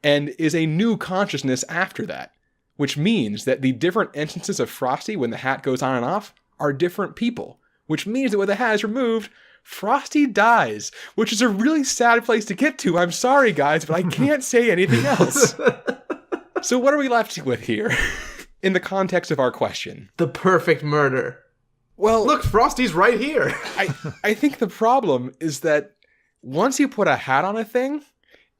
and is a new consciousness after that, which means that the different instances of Frosty when the hat goes on and off are different people, which means that when the hat is removed, Frosty dies, which is a really sad place to get to. I'm sorry, guys, but I can't say anything else. So what are we left with here in the context of our question? The perfect murder. Well, look, Frosty's right here. I think the problem is that once you put a hat on a thing,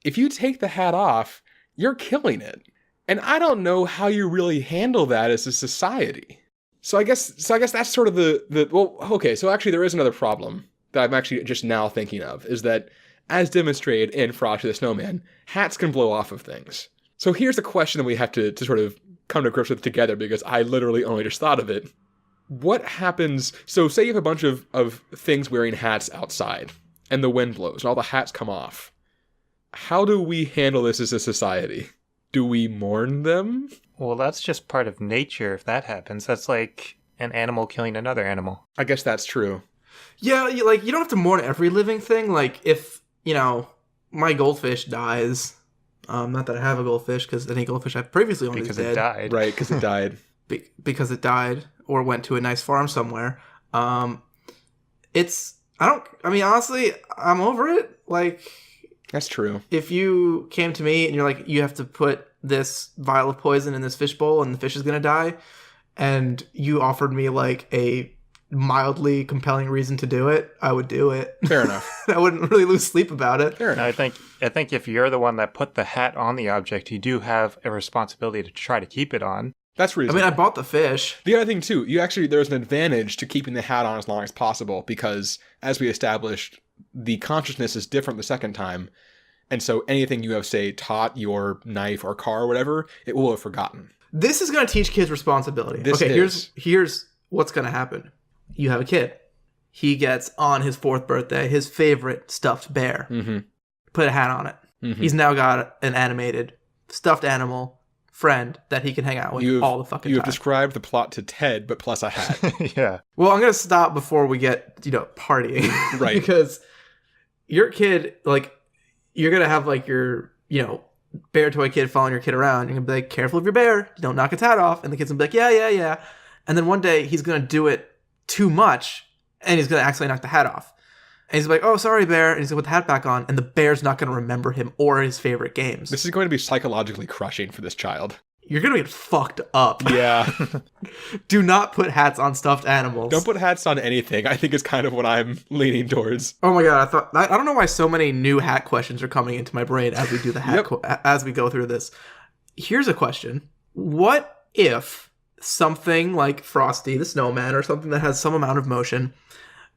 if you take the hat off, you're killing it. And I don't know how you really handle that as a society. So I guess that's sort of so actually there is another problem that I'm actually just now thinking of, is that as demonstrated in Frosty the Snowman, hats can blow off of things. So here's the question that we have to sort of come to grips with together, because I literally only just thought of it. What happens, so say you have a bunch of things wearing hats outside, and the wind blows, and all the hats come off. How do we handle this as a society? Do we mourn them? Well, that's just part of nature if that happens. That's like an animal killing another animal. I guess that's true. Yeah, you don't have to mourn every living thing. Like, if, my goldfish dies, not that I have a goldfish, because any goldfish I've previously owned is dead. Because it died. Right, because it died. Because it died, or went to a nice farm somewhere. Honestly, I'm over it. Like, that's true. If you came to me and you're like, you have to put this vial of poison in this fish bowl and the fish is going to die, and you offered me like a mildly compelling reason to do it, I would do it. Fair enough. I wouldn't really lose sleep about it. Fair enough. I think if you're the one that put the hat on the object, you do have a responsibility to try to keep it on. That's reasonable. I bought the fish. The other thing, too, there's an advantage to keeping the hat on as long as possible, because, as we established, the consciousness is different the second time, and so anything you have, say, taught your knife or car or whatever, it will have forgotten. This is going to teach kids responsibility. Here's what's going to happen. You have a kid. he gets on his 4th birthday his favorite stuffed bear. Mm-hmm. Put a hat on it. Mm-hmm. He's now got an animated stuffed animal friend that he can hang out with all the fucking time. You have described the plot to Ted, but plus a hat. Yeah. Well, I'm gonna stop before we get partying, Right? Because your kid, like, you're gonna have like your bear toy kid following your kid around. You're gonna be like, careful of your bear, don't knock its hat off. And the kid's gonna be like, yeah. And then one day he's gonna do it too much, and he's gonna accidentally knock the hat off. And he's like, oh, sorry, bear. And he's gonna put the hat back on, and the bear's not gonna remember him or his favorite games. This is going to be psychologically crushing for this child. You're gonna get fucked up. Yeah. Do not put hats on stuffed animals. Don't put hats on anything, I think is kind of what I'm leaning towards. Oh my god, I don't know why so many new hat questions are coming into my brain as we do the hat as we go through this. Here's a question. What if something like Frosty the snowman or something that has some amount of motion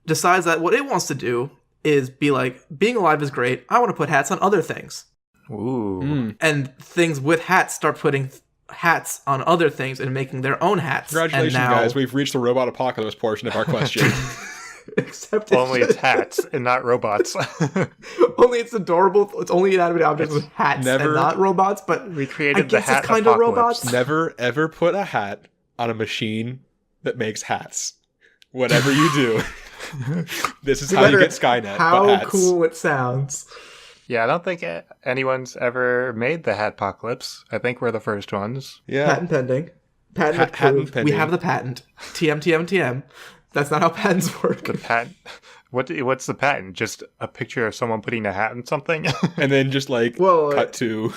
decides that what it wants to do is be like, being alive is great, I want to put hats on other things. Ooh. And things with hats start putting hats on other things and making their own hats. Congratulations, and now... guys. We've reached the robot apocalypse portion of our question. Except only it's hats and not robots. Only it's adorable. It's only inanimate objects with hats and not robots. But we created the hat kind of robots. Never ever put a hat on a machine that makes hats. Whatever you do, this is how you get Skynet. How cool it sounds. Yeah, I don't think anyone's ever made the Hatpocalypse. I think we're the first ones. Yeah. Patent pending. Patent approved. We have the patent. TM. That's not how patents work. The patent. What's the patent? Just a picture of someone putting a hat on something? And then just cut to...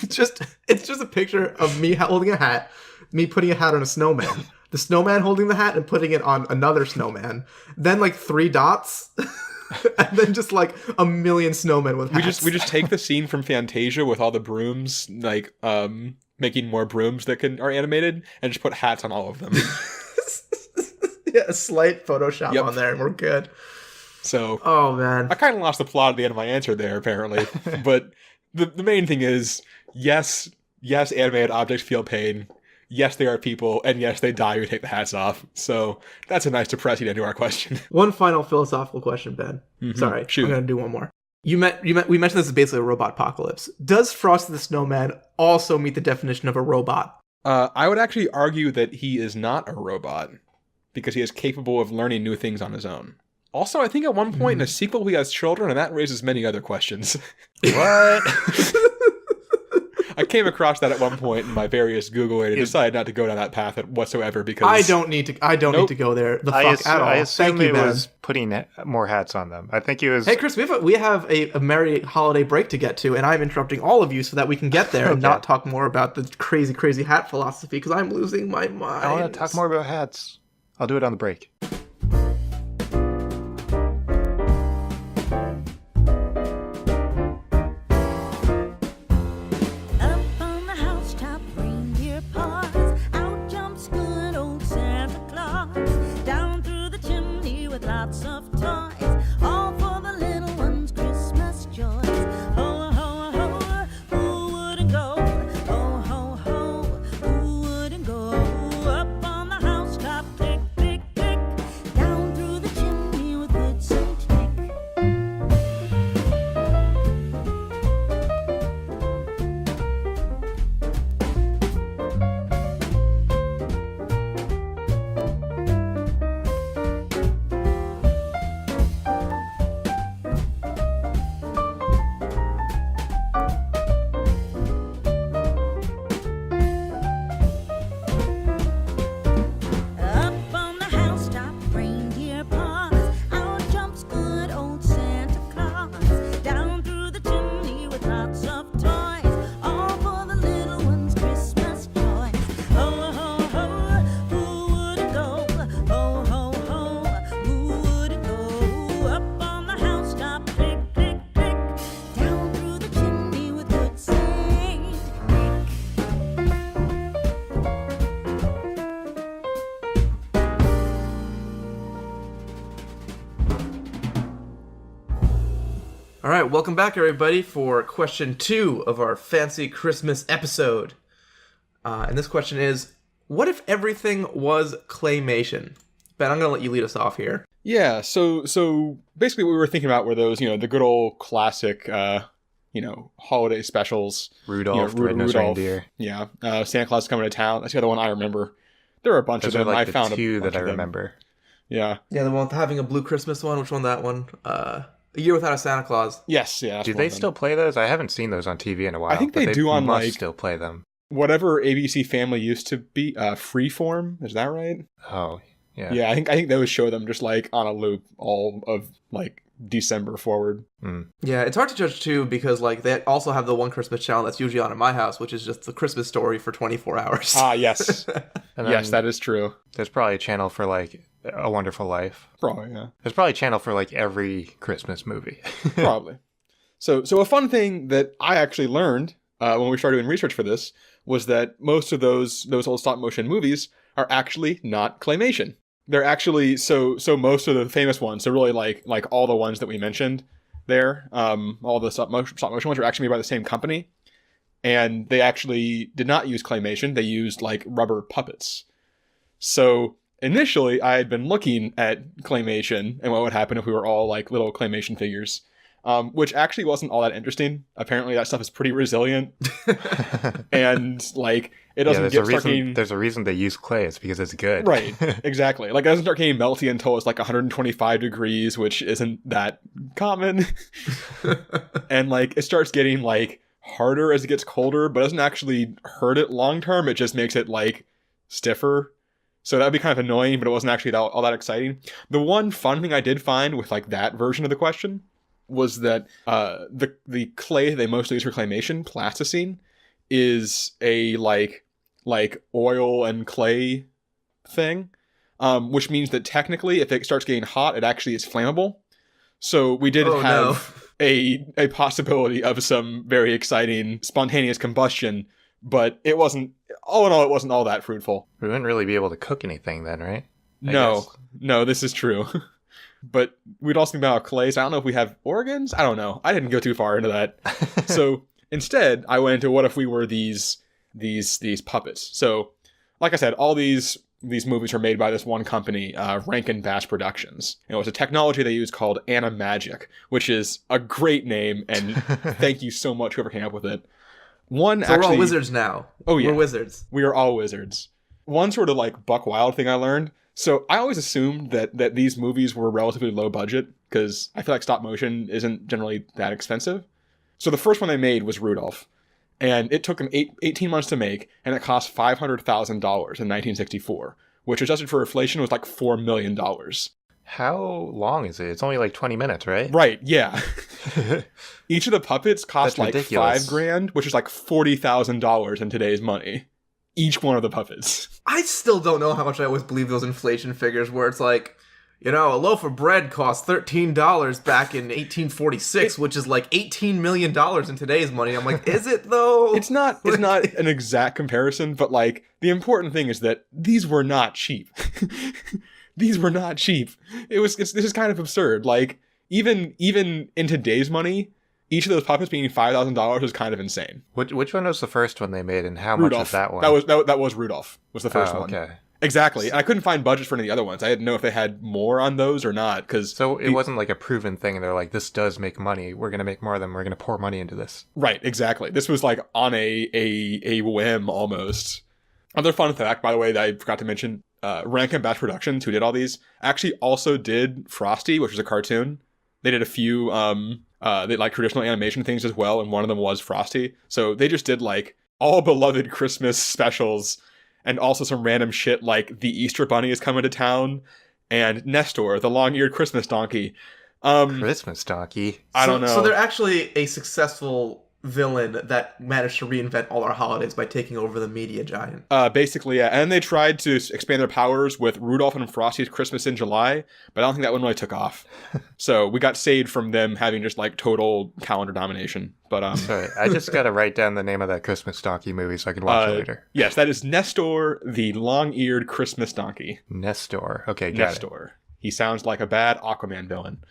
It's just a picture of me holding a hat, me putting a hat on a snowman, the snowman holding the hat and putting it on another snowman, then 3 dots... and then just a million snowmen with hats. We just take the scene from Fantasia with all the brooms, making more brooms that are animated, and just put hats on all of them. Yeah, a slight Photoshop on there, and we're good. So, oh man, I kind of lost the plot at the end of my answer there, apparently. But the main thing is, yes, animated objects feel pain. Yes, they are people, and yes, they die when you take the hats off. So that's a nice depressing end to our question. One final philosophical question, Ben. Mm-hmm. Sorry, shoot. I'm going to do one more. We mentioned this is basically a robot apocalypse. Does Frosty the Snowman also meet the definition of a robot? I would actually argue that he is not a robot, because he is capable of learning new things on his own. Also, I think at one point in a sequel he has children, and that raises many other questions. What? I came across that at one point in my various Googling and decided not to go down that path whatsoever because I don't need to go there at all. I assume Thank you, Ben. was putting more hats on them. I think it was. Hey, Chris, we have a merry holiday break to get to, and I'm interrupting all of you so that we can get there and not talk more about the crazy hat philosophy because I'm losing my mind. I want to talk more about hats. I'll do it on the break. All right, welcome back, everybody, for question 2 of our fancy Christmas episode. And this question is, what if everything was claymation? Ben, I'm going to let you lead us off here. Yeah, so basically what we were thinking about were those, the good old classic, holiday specials. Rudolph, the Red-Nosed Reindeer. Yeah, Santa Claus is Coming to Town. That's the other one I remember. There were a bunch Those of them. are like I found the two a bunch that I of them. remember. Yeah. Yeah, the one with having a blue Christmas one. Which one? That one? A Year Without a Santa Claus. Yes, yeah. Do they still play those? I haven't seen those on TV in a while. I think they do on must still play them. Whatever ABC Family used to be, Freeform. Is that right? Oh, yeah. Yeah, I think they would show them just like on a loop all of like December forward. Yeah, it's hard to judge too because like they also have the one Christmas channel that's usually on in my house, which is just the Christmas Story for 24 hours. Ah, yes. Yes, that is true. There's probably a channel for like A Wonderful Life. Probably, yeah. There's probably a channel for like every Christmas movie. Probably. So a fun thing that I actually learned when we started doing research for this was that most of those old stop motion movies are actually not claymation. They're actually so most of the famous ones, so really like all the ones that we mentioned there, all the stop motion ones are actually made by the same company, and they actually did not use claymation. They used like rubber puppets. So initially, I had been looking at claymation and what would happen if we were all like little claymation figures, which actually wasn't all that interesting. Apparently, that stuff is pretty resilient, and like it doesn't There's a reason they use clay. It's because it's good. Right, exactly. Like it doesn't start getting melty until it's like 125 degrees, which isn't that common. And like it starts getting like harder as it gets colder, but doesn't actually hurt it long term. It just makes it like stiffer. So that'd be kind of annoying, but it wasn't actually all that exciting. The one fun thing I did find with like that version of the question was that the clay they mostly use for claymation, plasticine, is a like oil and clay thing, which means that technically if it starts getting hot, it actually is flammable. So we did have a possibility of some very exciting spontaneous combustion, but it wasn't, all in all, it wasn't all that fruitful. We wouldn't really be able to cook anything then, right? No, this is true. But we'd also think about clay, so I don't know if we have organs. I don't know. I didn't go too far into that. So instead, I went into what if we were these puppets. So, like I said, all these movies are made by this one company, Rankin Bass Productions. It was a technology they use called Animagic, which is a great name, and thank you so much whoever came up with it. We're all wizards now. Oh yeah, we're wizards. We are all wizards. One sort of like buck wild thing I learned. So I always assumed that these movies were relatively low budget because I feel like stop motion isn't generally that expensive. So the first one they made was Rudolph, and it took them 18 months to make, and it cost $500,000 in 1964, which adjusted for inflation was like $4 million. How long is it? It's only like 20 minutes, right? Right, yeah. Each of the puppets cost like ridiculous. $5,000, which is like $40,000 in today's money. Each one of the puppets. I still don't know how much I always believe those inflation figures where it's like, a loaf of bread cost $13 back in 1846, which is like $18 million in today's money. I'm like, is it though? It's not an exact comparison, but like the important thing is that these were not cheap. These were not cheap. This is kind of absurd. Like even in today's money, each of those puppets being $5,000 is kind of insane. Which one was the first one they made, and how much was that one? That was Rudolph. Was the first one. Okay. Exactly. And I couldn't find budgets for any of the other ones. I didn't know if they had more on those or not. So it wasn't like a proven thing, and they're like, this does make money. We're going to make more of them. We're going to pour money into this. Right, exactly. This was like on a whim almost. Other fun fact, by the way, that I forgot to mention, Rankin Bass Productions, who did all these, actually also did Frosty, which was a cartoon. They did a few they like traditional animation things as well, and one of them was Frosty. So they just did like all beloved Christmas specials, and also some random shit like the Easter Bunny is coming to town, and Nestor, the long-eared Christmas donkey. Christmas donkey? I don't know. So they're actually a successful villain that managed to reinvent all our holidays by taking over the media giant. Basically, yeah. And they tried to expand their powers with Rudolph and Frosty's Christmas in July, but I don't think that one really took off. So we got saved from them having just like total calendar domination. But sorry, I just gotta write down the name of that Christmas donkey movie so I can watch it later. Yes, that is Nestor, the long-eared Christmas donkey. Nestor. Okay, got Nestor. He sounds like a bad Aquaman villain.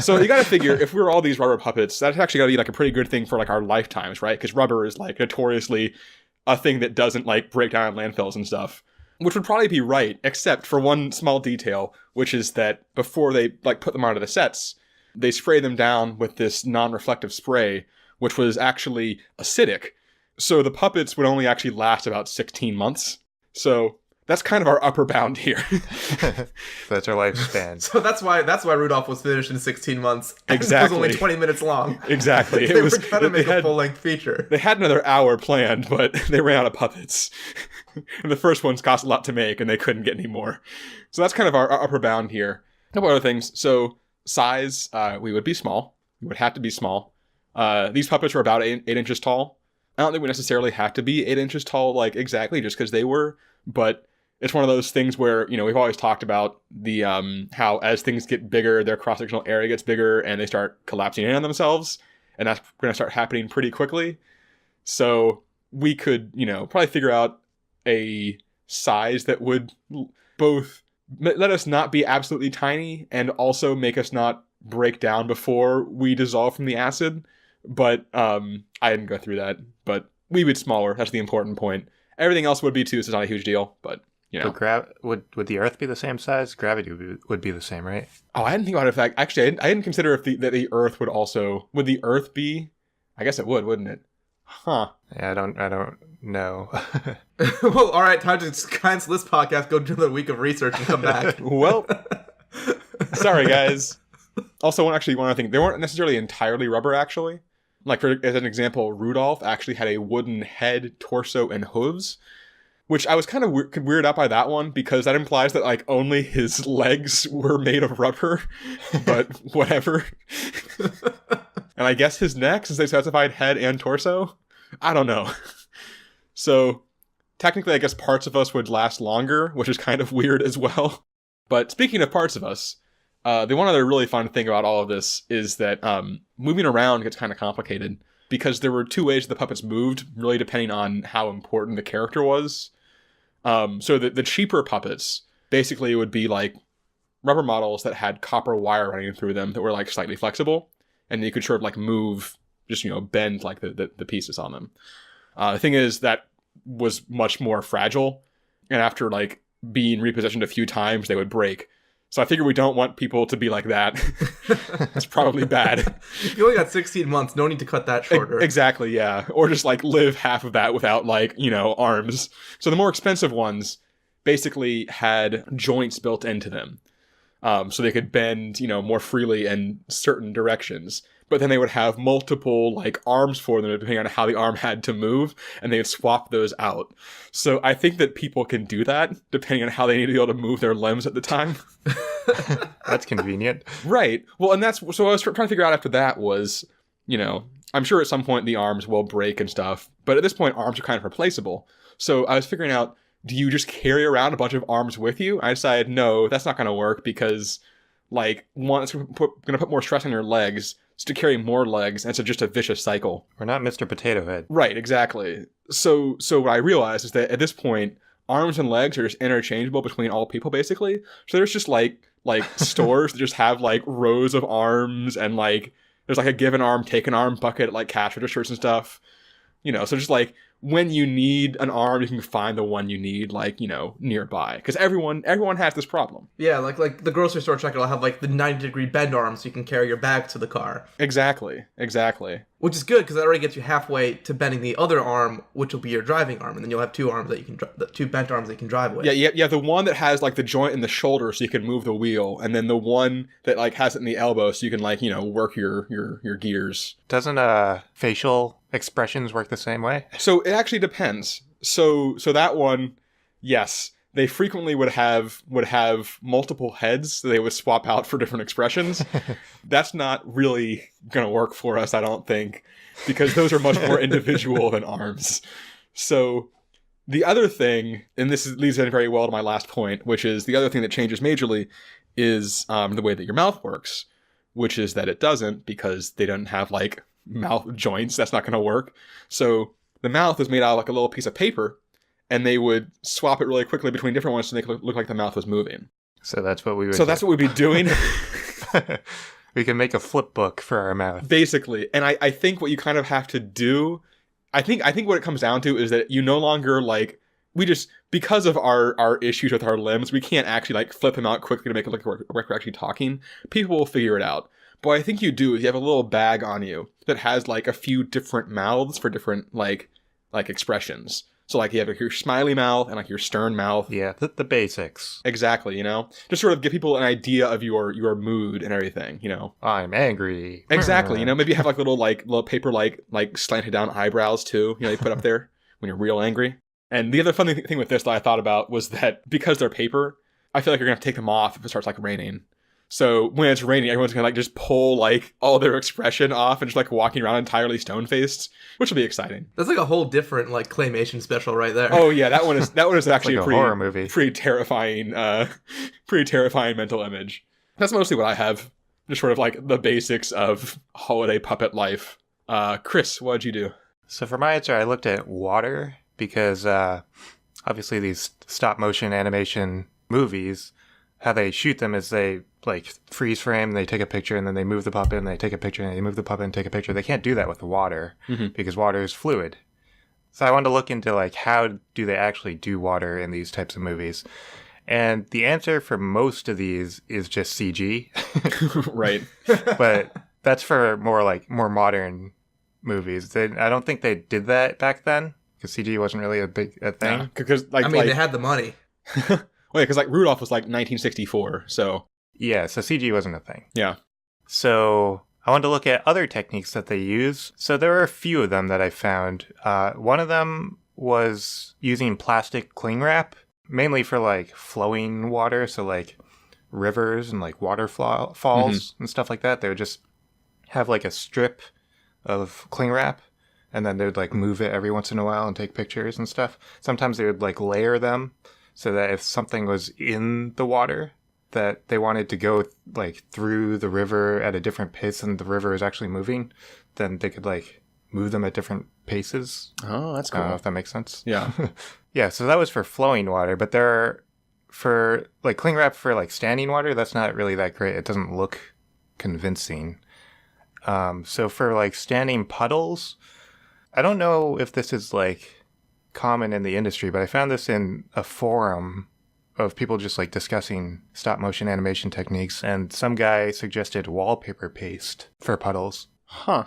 So you got to figure, if we were all these rubber puppets, that's actually got to be like a pretty good thing for like our lifetimes, right? Because rubber is like notoriously a thing that doesn't like break down in landfills and stuff. Which would probably be right, except for one small detail, which is that before they like put them onto the sets, they spray them down with this non-reflective spray, which was actually acidic. So the puppets would only actually last about 16 months. So that's kind of our upper bound here. That's our lifespan. So that's why Rudolph was finished in 16 months. Exactly. It was only 20 minutes long. Exactly. They were going to make a full-length feature. They had another hour planned, but they ran out of puppets. And the first ones cost a lot to make, and they couldn't get any more. So that's kind of our upper bound here. A couple other things. So size, we would be small. We would have to be small. These puppets were about 8 inches tall. I don't think we necessarily have to be 8 inches tall, like exactly, just because they were, but it's one of those things where, you know, we've always talked about the how as things get bigger, their cross-sectional area gets bigger and they start collapsing in on themselves. And that's going to start happening pretty quickly. So we could, you know, probably figure out a size that would both let us not be absolutely tiny and also make us not break down before we dissolve from the acid. But I didn't go through that. But we would smaller. That's the important point. Everything else would be too, so it's not a huge deal. But you know, would the Earth be the same size? Gravity would be the same, right? Oh, I didn't think about it. In fact, actually, I didn't consider if that the Earth would also. Would the Earth be? I guess it would, wouldn't it? Huh. Yeah, I don't know. Well, all right, time to cancel this podcast, go do another week of research and come back. Well, sorry, guys. Also, one other thing. They weren't necessarily entirely rubber, actually. Like, as an example, Rudolph actually had a wooden head, torso, and hooves, which I was kind of weirded out by that one, because that implies that, like, only his legs were made of rubber, but whatever. And I guess his neck, since they specified head and torso? I don't know. So, technically, I guess parts of us would last longer, which is kind of weird as well. But speaking of parts of us, the one other really fun thing about all of this is that moving around gets kind of complicated, because there were 2 ways the puppets moved, really depending on how important the character was. So the cheaper puppets basically would be like rubber models that had copper wire running through them that were like slightly flexible, and you could sort of like move, just, you know, bend like the pieces on them. The thing is that was much more fragile, and after like being repositioned a few times, they would break. So I figure we don't want people to be like that. It's probably bad. You only got 16 months. No need to cut that shorter. Exactly, yeah. Or just like live half of that without like, you know, arms. So the more expensive ones basically had joints built into them. So they could bend, you know, more freely in certain directions. But then they would have multiple like arms for them depending on how the arm had to move, and they would swap those out. So I think that people can do that depending on how they need to be able to move their limbs at the time. That's convenient. Right. Well, and that's so I was trying to figure out after that was, you know, I'm sure at some point the arms will break and stuff, but at this point arms are kind of replaceable. So I was figuring out, do you just carry around a bunch of arms with you? I decided, no, that's not going to work, because like one, it's going to put more stress on your legs. It's to carry more legs, and it's just a vicious cycle. We're not Mr. Potato Head. Right, exactly. So what I realized is that at this point, arms and legs are just interchangeable between all people, basically. So there's just like stores that just have like rows of arms, and like there's like a given arm, taken arm bucket at like cash registers and stuff. You know, so just like when you need an arm, you can find the one you need, like, you know, nearby. Because everyone has this problem. Yeah, like the grocery store checkout will have like the 90-degree bend arm so you can carry your bag to the car. Exactly. Which is good, because that already gets you halfway to bending the other arm, which will be your driving arm, and then you'll have 2 arms that you can two bent arms that you can drive with. Yeah. The one that has like the joint in the shoulder so you can move the wheel, and then the one that like has it in the elbow so you can like, you know, work your gears. Doesn't facial expressions work the same way? So it actually depends. So that one, yes, they frequently would have multiple heads that they would swap out for different expressions. That's not really going to work for us, I don't think, because those are much more individual than arms. So the other thing, and this leads in very well to my last point, which is the other thing that changes majorly is the way that your mouth works, which is that it doesn't, because they don't have like mouth joints. That's not going to work. So the mouth is made out of like a little piece of paper, and they would swap it really quickly between different ones so they could look like the mouth was moving. So that's what we would. So that's what we'd be doing. We can make a flip book for our mouth, basically. And I think what you kind of have to do, I think what it comes down to is that you no longer like we just, because of our issues with our limbs, we can't actually like flip them out quickly to make it look like we're actually talking. People will figure it out. But what I think you do is you have a little bag on you that has like a few different mouths for different like expressions. So like you have like your smiley mouth and like your stern mouth. Yeah, the basics. Exactly, you know? Just sort of give people an idea of your mood and everything, you know? I'm angry. Exactly, you know? Maybe you have like little paper like slanted down eyebrows too, you know, you put up there when you're real angry. And the other funny thing with this that I thought about was that because they're paper, I feel like you're going to have to take them off if it starts like raining. So when it's raining, everyone's going to like just pull like all their expression off and just like walking around entirely stone-faced, which will be exciting. That's like a whole different like claymation special right there. Oh yeah, that one is actually like a horror movie. Pretty terrifying mental image. That's mostly what I have. Just sort of like the basics of holiday puppet life. Chris, what'd you do? So for my answer, I looked at water because obviously these stop motion animation movies, how they shoot them is they like freeze frame, they take a picture and then they move the puppet and they take a picture and they move the puppet and take a picture. They can't do that with the water because water is fluid. So I wanted to look into like how do they actually do water in these types of movies. And the answer for most of these is just CG. Right. But that's for more modern movies. I don't think they did that back then because CG wasn't really a thing. Yeah, because like they had the money. Well, yeah, because like Rudolph was like 1964, so yeah, so CG wasn't a thing. Yeah. So I wanted to look at other techniques that they use. So there are a few of them that I found. One of them was using plastic cling wrap, mainly for like flowing water, so like rivers and like waterfalls and stuff like that. They would just have like a strip of cling wrap, and then they would like move it every once in a while and take pictures and stuff. Sometimes they would like layer them so that if something was in the water that they wanted to go like through the river at a different pace than the river is actually moving, then they could like move them at different paces. Oh, that's cool. I don't know if that makes sense. Yeah. Yeah, so that was for flowing water, but there are, for like cling wrap for like standing water, that's not really that great. It doesn't look convincing. So for like standing puddles, I don't know if this is like common in the industry, but I found this in a forum of people just like discussing stop motion animation techniques, and some guy suggested wallpaper paste for puddles. Huh.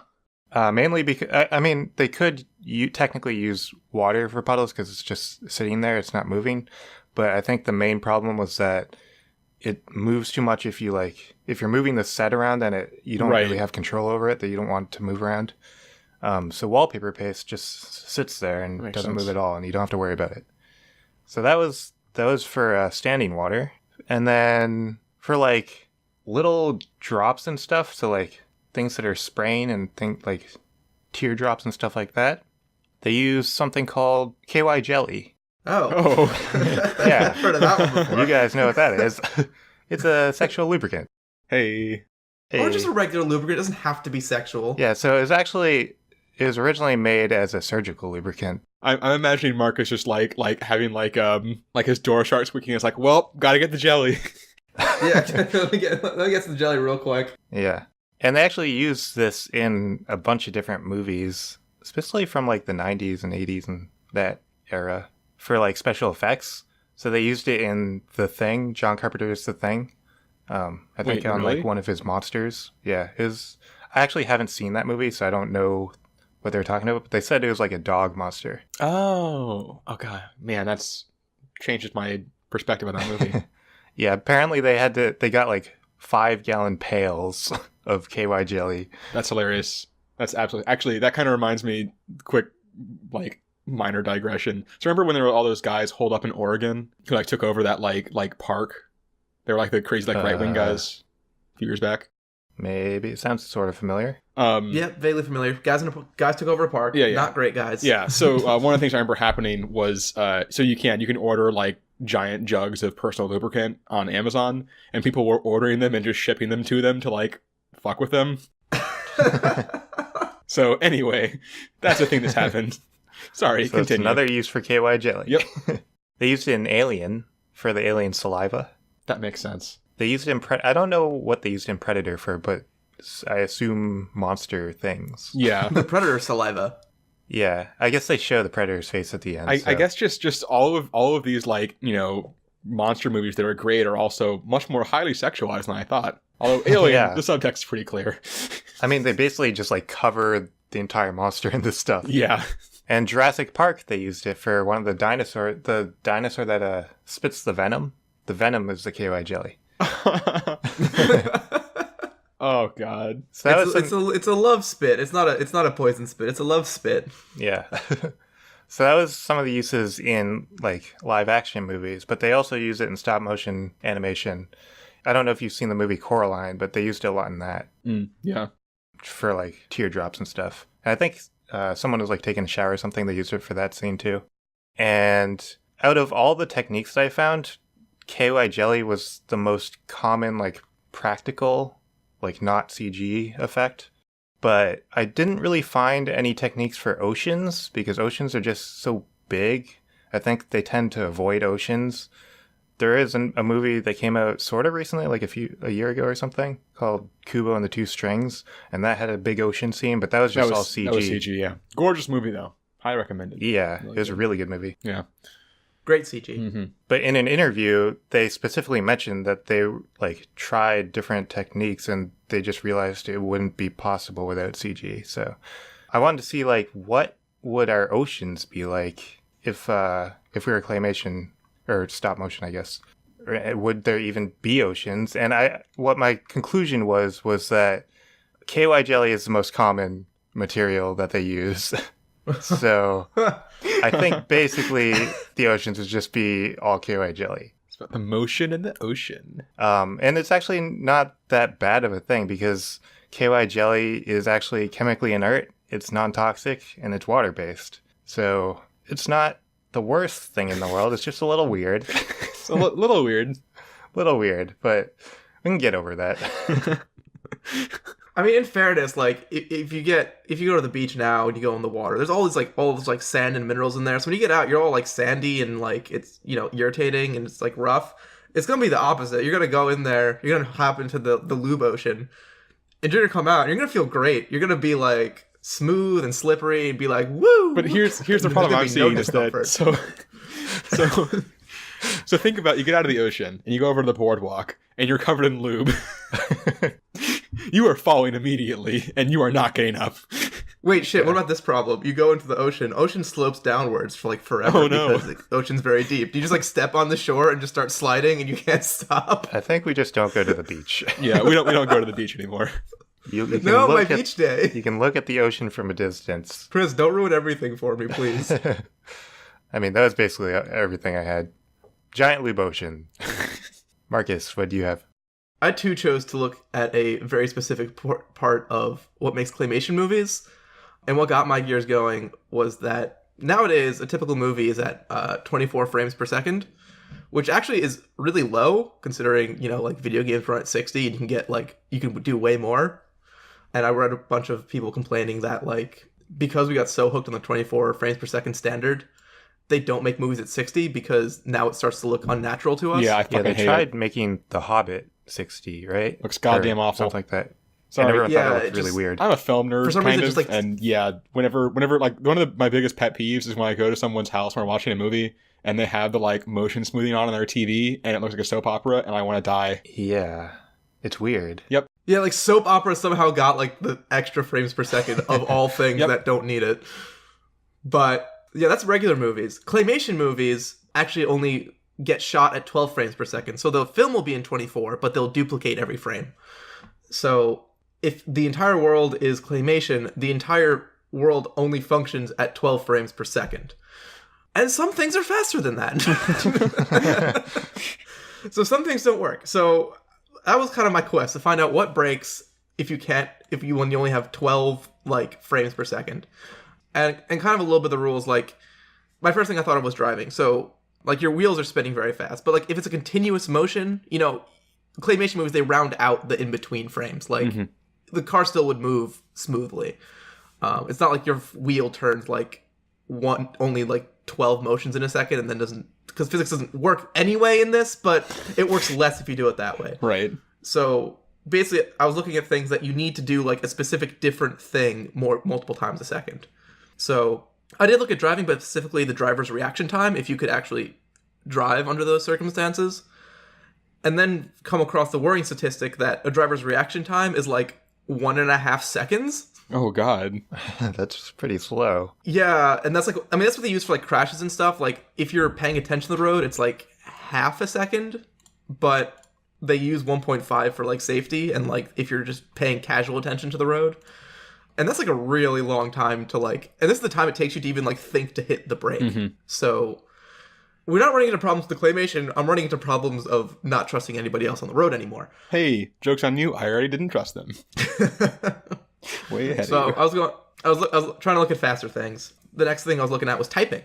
Mainly because, I mean, they could technically use water for puddles because it's just sitting there, it's not moving. But I think the main problem was that it moves too much if you're moving the set around and you don't really have control over it, that you don't want it to move around. So wallpaper paste just sits there and doesn't move at all, and you don't have to worry about it. So that was for standing water. And then for like little drops and stuff, so like things that are spraying and like teardrops and stuff like that, they use something called KY jelly. Oh. Yeah. I've heard of that one before. You guys know what that is. It's a sexual lubricant. Hey. Or just a regular lubricant. It doesn't have to be sexual. Yeah, so it was originally made as a surgical lubricant. I'm imagining Marcus just like having like his door starts squeaking. It's like, well, gotta get the jelly. Yeah, let me get to the jelly real quick. Yeah. And they actually use this in a bunch of different movies, especially from like the 90s and 80s and that era, for like special effects. So they used it in The Thing, John Carpenter's The Thing. I think on really? like one of his monsters. Yeah, I actually haven't seen that movie, so I don't know what they're talking about, but they said it was like a dog monster. Oh god, man, that's changes my perspective on that movie. Yeah, apparently they got like 5-gallon pails of KY jelly. That's hilarious. That's absolutely, actually, that kind of reminds me, quick, like, minor digression. So remember when there were all those guys holed up in Oregon who like took over that like park? They were like the crazy like right-wing guys a few years back. Maybe. It sounds sort of familiar. Yep, vaguely familiar. Guys took over a park. Yeah. Not great guys. Yeah, so one of the things I remember happening was, so you can order like giant jugs of personal lubricant on Amazon, and people were ordering them and just shipping them to them to like fuck with them. So anyway, that's the thing that's happened. Sorry, so continue. It's another use for KY jelly. Yep. They used it in Alien for the alien saliva. That makes sense. They used it in I don't know what they used in Predator for, but I assume monster things. Yeah. The Predator saliva. Yeah, I guess they show the predator's face at the end. I guess just all of these, like, you know, monster movies that are great are also much more highly sexualized than I thought. Although Alien, Yeah. the subtext is pretty clear. I mean, they basically just like cover the entire monster in this stuff. Yeah. And Jurassic Park, they used it for one of the dinosaur that spits the venom. The venom is the KY jelly. Oh God. So that It's a love spit. It's not a poison spit. It's a love spit. yeah. So that was some of the uses in like live action movies, but they also use it in stop motion animation. I don't know if you've seen the movie Coraline, but they used it a lot in that Yeah. for like teardrops and stuff. And I think someone was like taking a shower or something. They used it for that scene too. And out of all the techniques that I found, KY jelly was the most common, like practical, like not CG effect. But I didn't really find any techniques for oceans because oceans are just so big. I think they tend to avoid oceans. There is a movie that came out sort of recently, like a year ago or something, called Kubo and the Two Strings, and that had a big ocean scene, but that was just all CG. That was CG, yeah. Gorgeous movie though. Highly recommended. Yeah, Really it was good. a really good movie. Yeah. Great CG. Mm-hmm. But in an interview, they specifically mentioned that they like tried different techniques and they just realized it wouldn't be possible without CG. So I wanted to see like what would our oceans be like if we were claymation or stop motion, I guess. Would there even be oceans? And what my conclusion was that KY jelly is the most common material that they use. So I think basically the oceans would just be all KY jelly. It's about the motion in the ocean. And it's actually not that bad of a thing because KY jelly is actually chemically inert, it's non-toxic, and it's water-based. So it's not the worst thing in the world. It's just a little weird. It's a little weird. Little weird, but we can get over that. I mean, in fairness, like if you go to the beach now and you go in the water, there's all this sand and minerals in there. So when you get out, you're all like sandy and like it's, you know, irritating and it's like rough. It's gonna be the opposite. You're gonna go in there, you're gonna hop into the lube ocean, and you're gonna come out and you're gonna feel great. You're gonna be like smooth and slippery and be like, woo! But here's the problem I'm seeing is that so think about, you get out of the ocean and you go over to the boardwalk and you're covered in lube. You are falling immediately and you are not getting up. Wait, shit, what about this problem? You go into the ocean slopes downwards for like forever. Oh, no. Because the ocean's very deep. Do you just like step on the shore and just start sliding and you can't stop? I think we just don't go to the beach. Yeah, we don't go to the beach anymore. You can No, my look at- beach day. You can look at the ocean from a distance. Chris, don't ruin everything for me, please. I mean, that was basically everything I had. Giant lube ocean. Marcus, what do you have? I too chose to look at a very specific part of what makes claymation movies. And what got my gears going was that nowadays a typical movie is at 24 frames per second, which actually is really low considering, you know, like video games run at 60 and you can do way more. And I read a bunch of people complaining that like because we got so hooked on the 24 frames per second standard, they don't make movies at 60 because now it starts to look unnatural to us. Yeah, I Yeah, fucking they hate tried it. making The Hobbit 60, right? Looks goddamn Or awful. Something like that. Sorry. And everyone Yeah, thought it it looked really just- weird. I'm a film nerd, For some kind reason, of, just, like- and yeah, whenever like one of my biggest pet peeves is when I go to someone's house when we're watching a movie and they have the like motion smoothing on their TV and it looks like a soap opera and I want to die. Yeah. It's weird. Yeah, like soap opera somehow got like the extra frames per second of all things Yep. that don't need it. But yeah, that's regular movies. Claymation movies actually only get shot at 12 frames per second. So the film will be in 24, but they'll duplicate every frame. So if the entire world is claymation, the entire world only functions at 12 frames per second. And some things are faster than that. So some things don't work. So that was kind of my quest to find out what breaks when you only have 12 like frames per second. And kind of a little bit of the rules, like my first thing I thought of was driving. So like your wheels are spinning very fast, but like if it's a continuous motion, you know, claymation movies, they round out the in-between frames. Like the car still would move smoothly. It's not like your wheel turns like only like 12 motions in a second and then doesn't, because physics doesn't work anyway in this, but it works less if you do it that way. Right. So basically I was looking at things that you need to do like a specific different thing multiple times a second. So I did look at driving, but specifically the driver's reaction time, if you could actually drive under those circumstances. And then come across the worrying statistic that a driver's reaction time is like 1.5 seconds. Oh, God. That's pretty slow. Yeah, and that's like, I mean, that's what they use for like crashes and stuff. Like, if you're paying attention to the road, it's like half a second, but they use 1.5 for like safety, and like if you're just paying casual attention to the road. And that's like a really long time to like, and this is the time it takes you to even like think to hit the brake. Mm-hmm. So we're not running into problems with the Claymation. I'm running into problems of not trusting anybody else on the road anymore. Hey, joke's on you. I already didn't trust them. Way ahead So of you. I was trying to look at faster things. The next thing I was looking at was typing,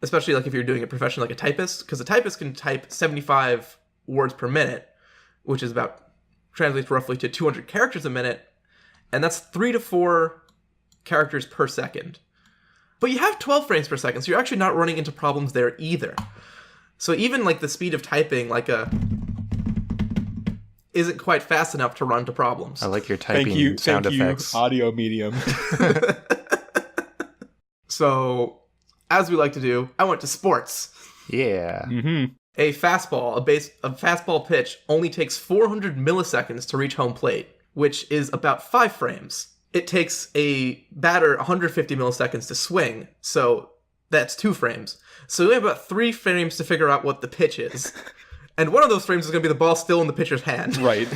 especially like if you're doing it professionally, like a typist, because a typist can type 75 words per minute, which is translates roughly to 200 characters a minute, and that's 3 to 4 characters per second. But you have 12 frames per second, so you're actually not running into problems there either. So even like the speed of typing, like isn't quite fast enough to run into problems. I like your typing sound effects. Audio medium. So, as we like to do, I went to sports. Yeah. Mm-hmm. A fastball, a fastball pitch only takes 400 milliseconds to reach home plate, which is about 5 frames. It takes a batter 150 milliseconds to swing, so that's 2 frames. So we have about 3 frames to figure out what the pitch is. And one of those frames is going to be the ball still in the pitcher's hand. Right.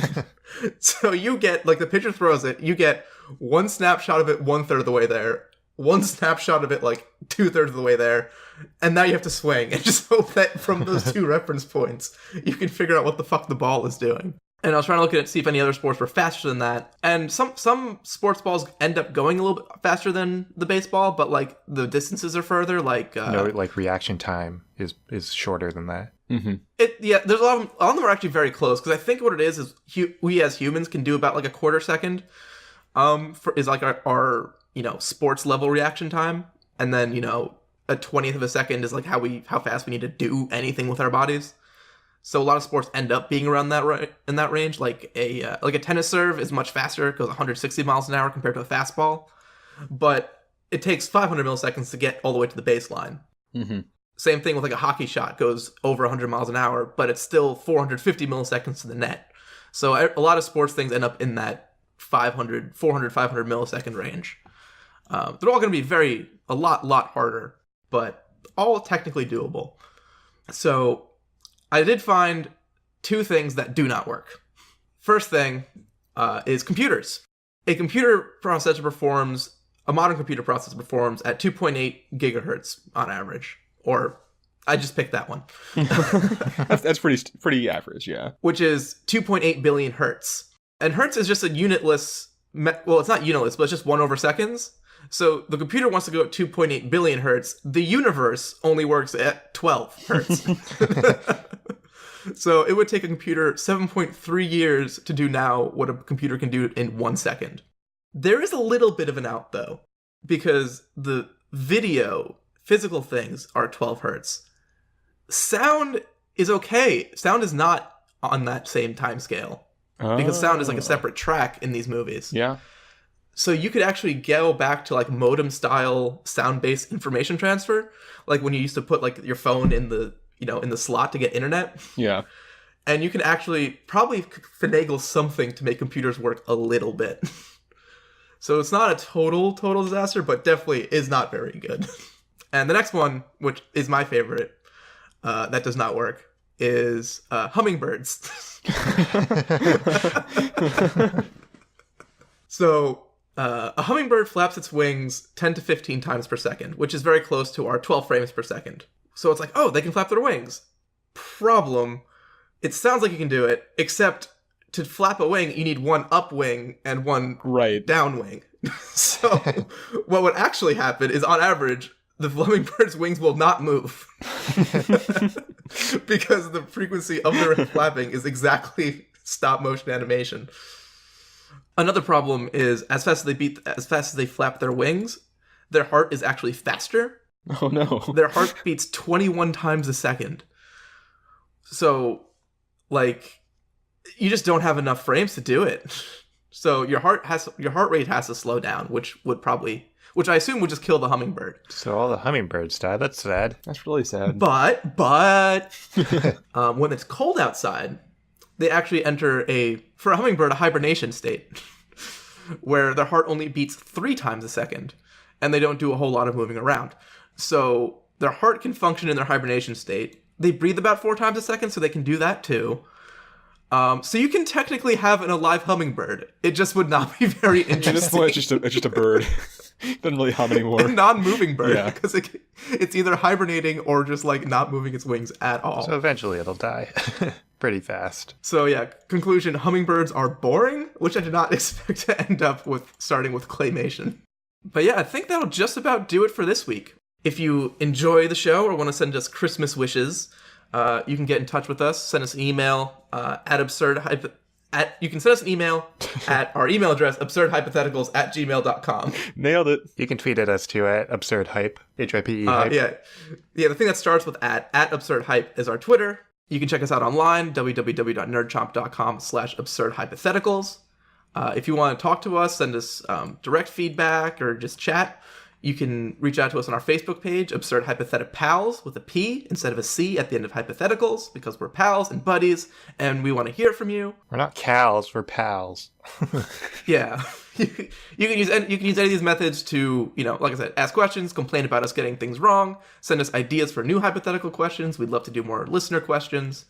So you get, like, the pitcher throws it, you get one snapshot of it 1/3 of the way there, one snapshot of it, like, 2/3 of the way there, and now you have to swing, and just hope that from those 2 reference points, you can figure out what the fuck the ball is doing. And I was trying to look at it, see if any other sports were faster than that. And some sports balls end up going a little bit faster than the baseball, but like the distances are further. Like No, like reaction time is shorter than that. Mm-hmm. There's a lot of them are actually very close, because I think what it is we as humans can do about like a quarter second. Is like our sports level reaction time, and then a 20th of a second is like how fast we need to do anything with our bodies. So a lot of sports end up being around in that range. Like a tennis serve is much faster, it goes 160 miles an hour compared to a fastball, but it takes 500 milliseconds to get all the way to the baseline. Mm-hmm. Same thing with like a hockey shot, goes over 100 miles an hour, but it's still 450 milliseconds to the net. So a lot of sports things end up in that 400, 500 millisecond range. They're all going to be a lot harder, but all technically doable. So I did find 2 things that do not work. First thing is computers. A modern computer processor performs at 2.8 gigahertz on average. Or, I just picked that one. That's pretty average, yeah. Which is 2.8 billion hertz. And hertz is just a unitless, well, it's not unitless, but it's just 1 over seconds. So the computer wants to go at 2.8 billion hertz. The universe only works at 12 hertz. So it would take a computer 7.3 years to do now what a computer can do in 1 second. There is a little bit of an out, though, because the physical things are 12 hertz. Sound is okay. Sound is not on that same time scale, because sound is like a separate track in these movies. Yeah. So you could actually go back to like modem style sound-based information transfer, like when you used to put like your phone in the slot to get internet. Yeah. And you can actually probably finagle something to make computers work a little bit. So it's not a total disaster, but definitely is not very good. And the next one, which is my favorite, that does not work, is hummingbirds. So a hummingbird flaps its wings 10 to 15 times per second, which is very close to our 12 frames per second. So it's like, oh, they can flap their wings. Problem, it sounds like you can do it, except to flap a wing, you need 1 up wing and 1 down wing. So what would actually happen is, on average, the hummingbird's wings will not move. Because the frequency of their flapping is exactly stop motion animation. Another problem is, as fast as they flap their wings, their heart is actually faster. Oh no. Their heart beats 21 times a second. So, like, you just don't have enough frames to do it. So your heart rate has to slow down, which which I assume would just kill the hummingbird. So all the hummingbirds died. That's sad. That's really sad. But when it's cold outside, they actually enter for a hummingbird, a hibernation state, where their heart only beats 3 times a second, and they don't do a whole lot of moving around. So their heart can function in their hibernation state. They breathe about 4 times a second, so they can do that too. So you can technically have an alive hummingbird. It just would not be very interesting. At this point, it's just a bird. It doesn't really hum anymore. A non-moving bird, Yeah. because it's either hibernating or just like not moving its wings at all. So eventually it'll die pretty fast. So yeah, conclusion, hummingbirds are boring, which I did not expect to end up with starting with Claymation. But yeah, I think that'll just about do it for this week. If you enjoy the show or want to send us Christmas wishes, you can get in touch with us. Send us an email you can send us an email at our email address, absurdhypotheticals@gmail.com. Nailed it. You can tweet at us too at Absurd Hype, HIPE Hype. Yeah, the thing that starts with at Absurd Hype is our Twitter. You can check us out online, www.nerdchomp.com/absurdhypotheticals. If you want to talk to us, send us direct feedback or just chat, you can reach out to us on our Facebook page, Absurd Hypothetic Pals, with a P instead of a C at the end of hypotheticals, because we're pals and buddies, and we want to hear from you. We're not cows, we're pals. Yeah. You can use any of these methods to, like I said, ask questions, complain about us getting things wrong, send us ideas for new hypothetical questions. We'd love to do more listener questions.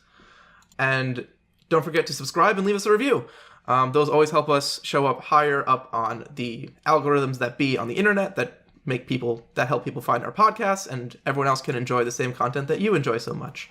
And don't forget to subscribe and leave us a review. Those always help us show up higher up on the algorithms that be on the internet that help people find our podcasts, and everyone else can enjoy the same content that you enjoy so much.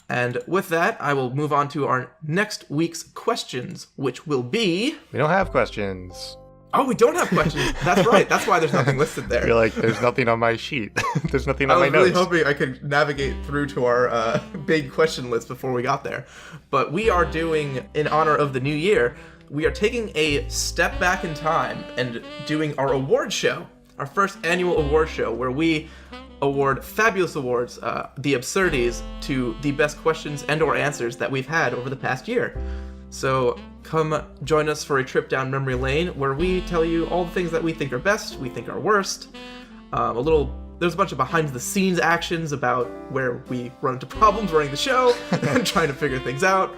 And with that, I will move on to our next week's questions, which will be... We don't have questions. Oh, we don't have questions. That's right. That's why there's nothing listed there. I feel like there's nothing on my sheet. There's nothing on my I was really notes. hoping I could navigate through to our big question list before we got there. But we are doing, in honor of the new year, we are taking a step back in time and doing our award show. Our first annual award show, where we award fabulous awards, the absurdities, to the best questions and or answers that we've had over the past year. So come join us for a trip down memory lane, where we tell you all the things that we think are best, we think are worst. There's a bunch of behind the scenes actions about where we run into problems running the show and trying to figure things out.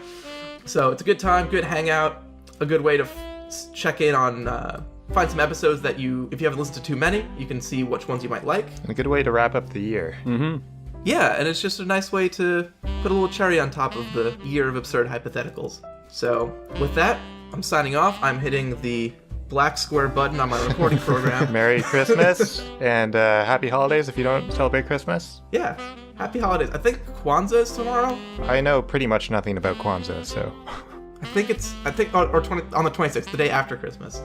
So it's a good time, good hangout, a good way to check in on... find some episodes that if you haven't listened to too many, you can see which ones you might like. And a good way to wrap up the year. Mm-hmm. Yeah, and it's just a nice way to put a little cherry on top of the year of absurd hypotheticals. So, with that, I'm signing off. I'm hitting the black square button on my recording program. Merry Christmas and happy holidays if you don't celebrate Christmas. Yeah, happy holidays. I think Kwanzaa is tomorrow. I know pretty much nothing about Kwanzaa, so... on the 26th, the day after Christmas.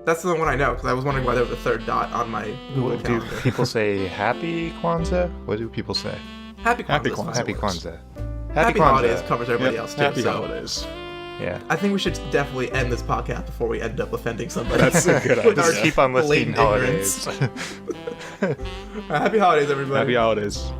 That's the one I know, because I was wondering why there was a third dot on my Google Do calendar. people say Happy Kwanzaa? What do people say? Happy Kwanzaa. Happy is fine. Kwanzaa. Happy Kwanzaa. Happy Kwanzaa. holidays covers everybody else too. Happy so holidays. Yeah. I think we should definitely end this podcast before we end up offending somebody. That's a good With idea. our Keep on listing blatant ignorance. holidays. Happy holidays, everybody. Happy holidays.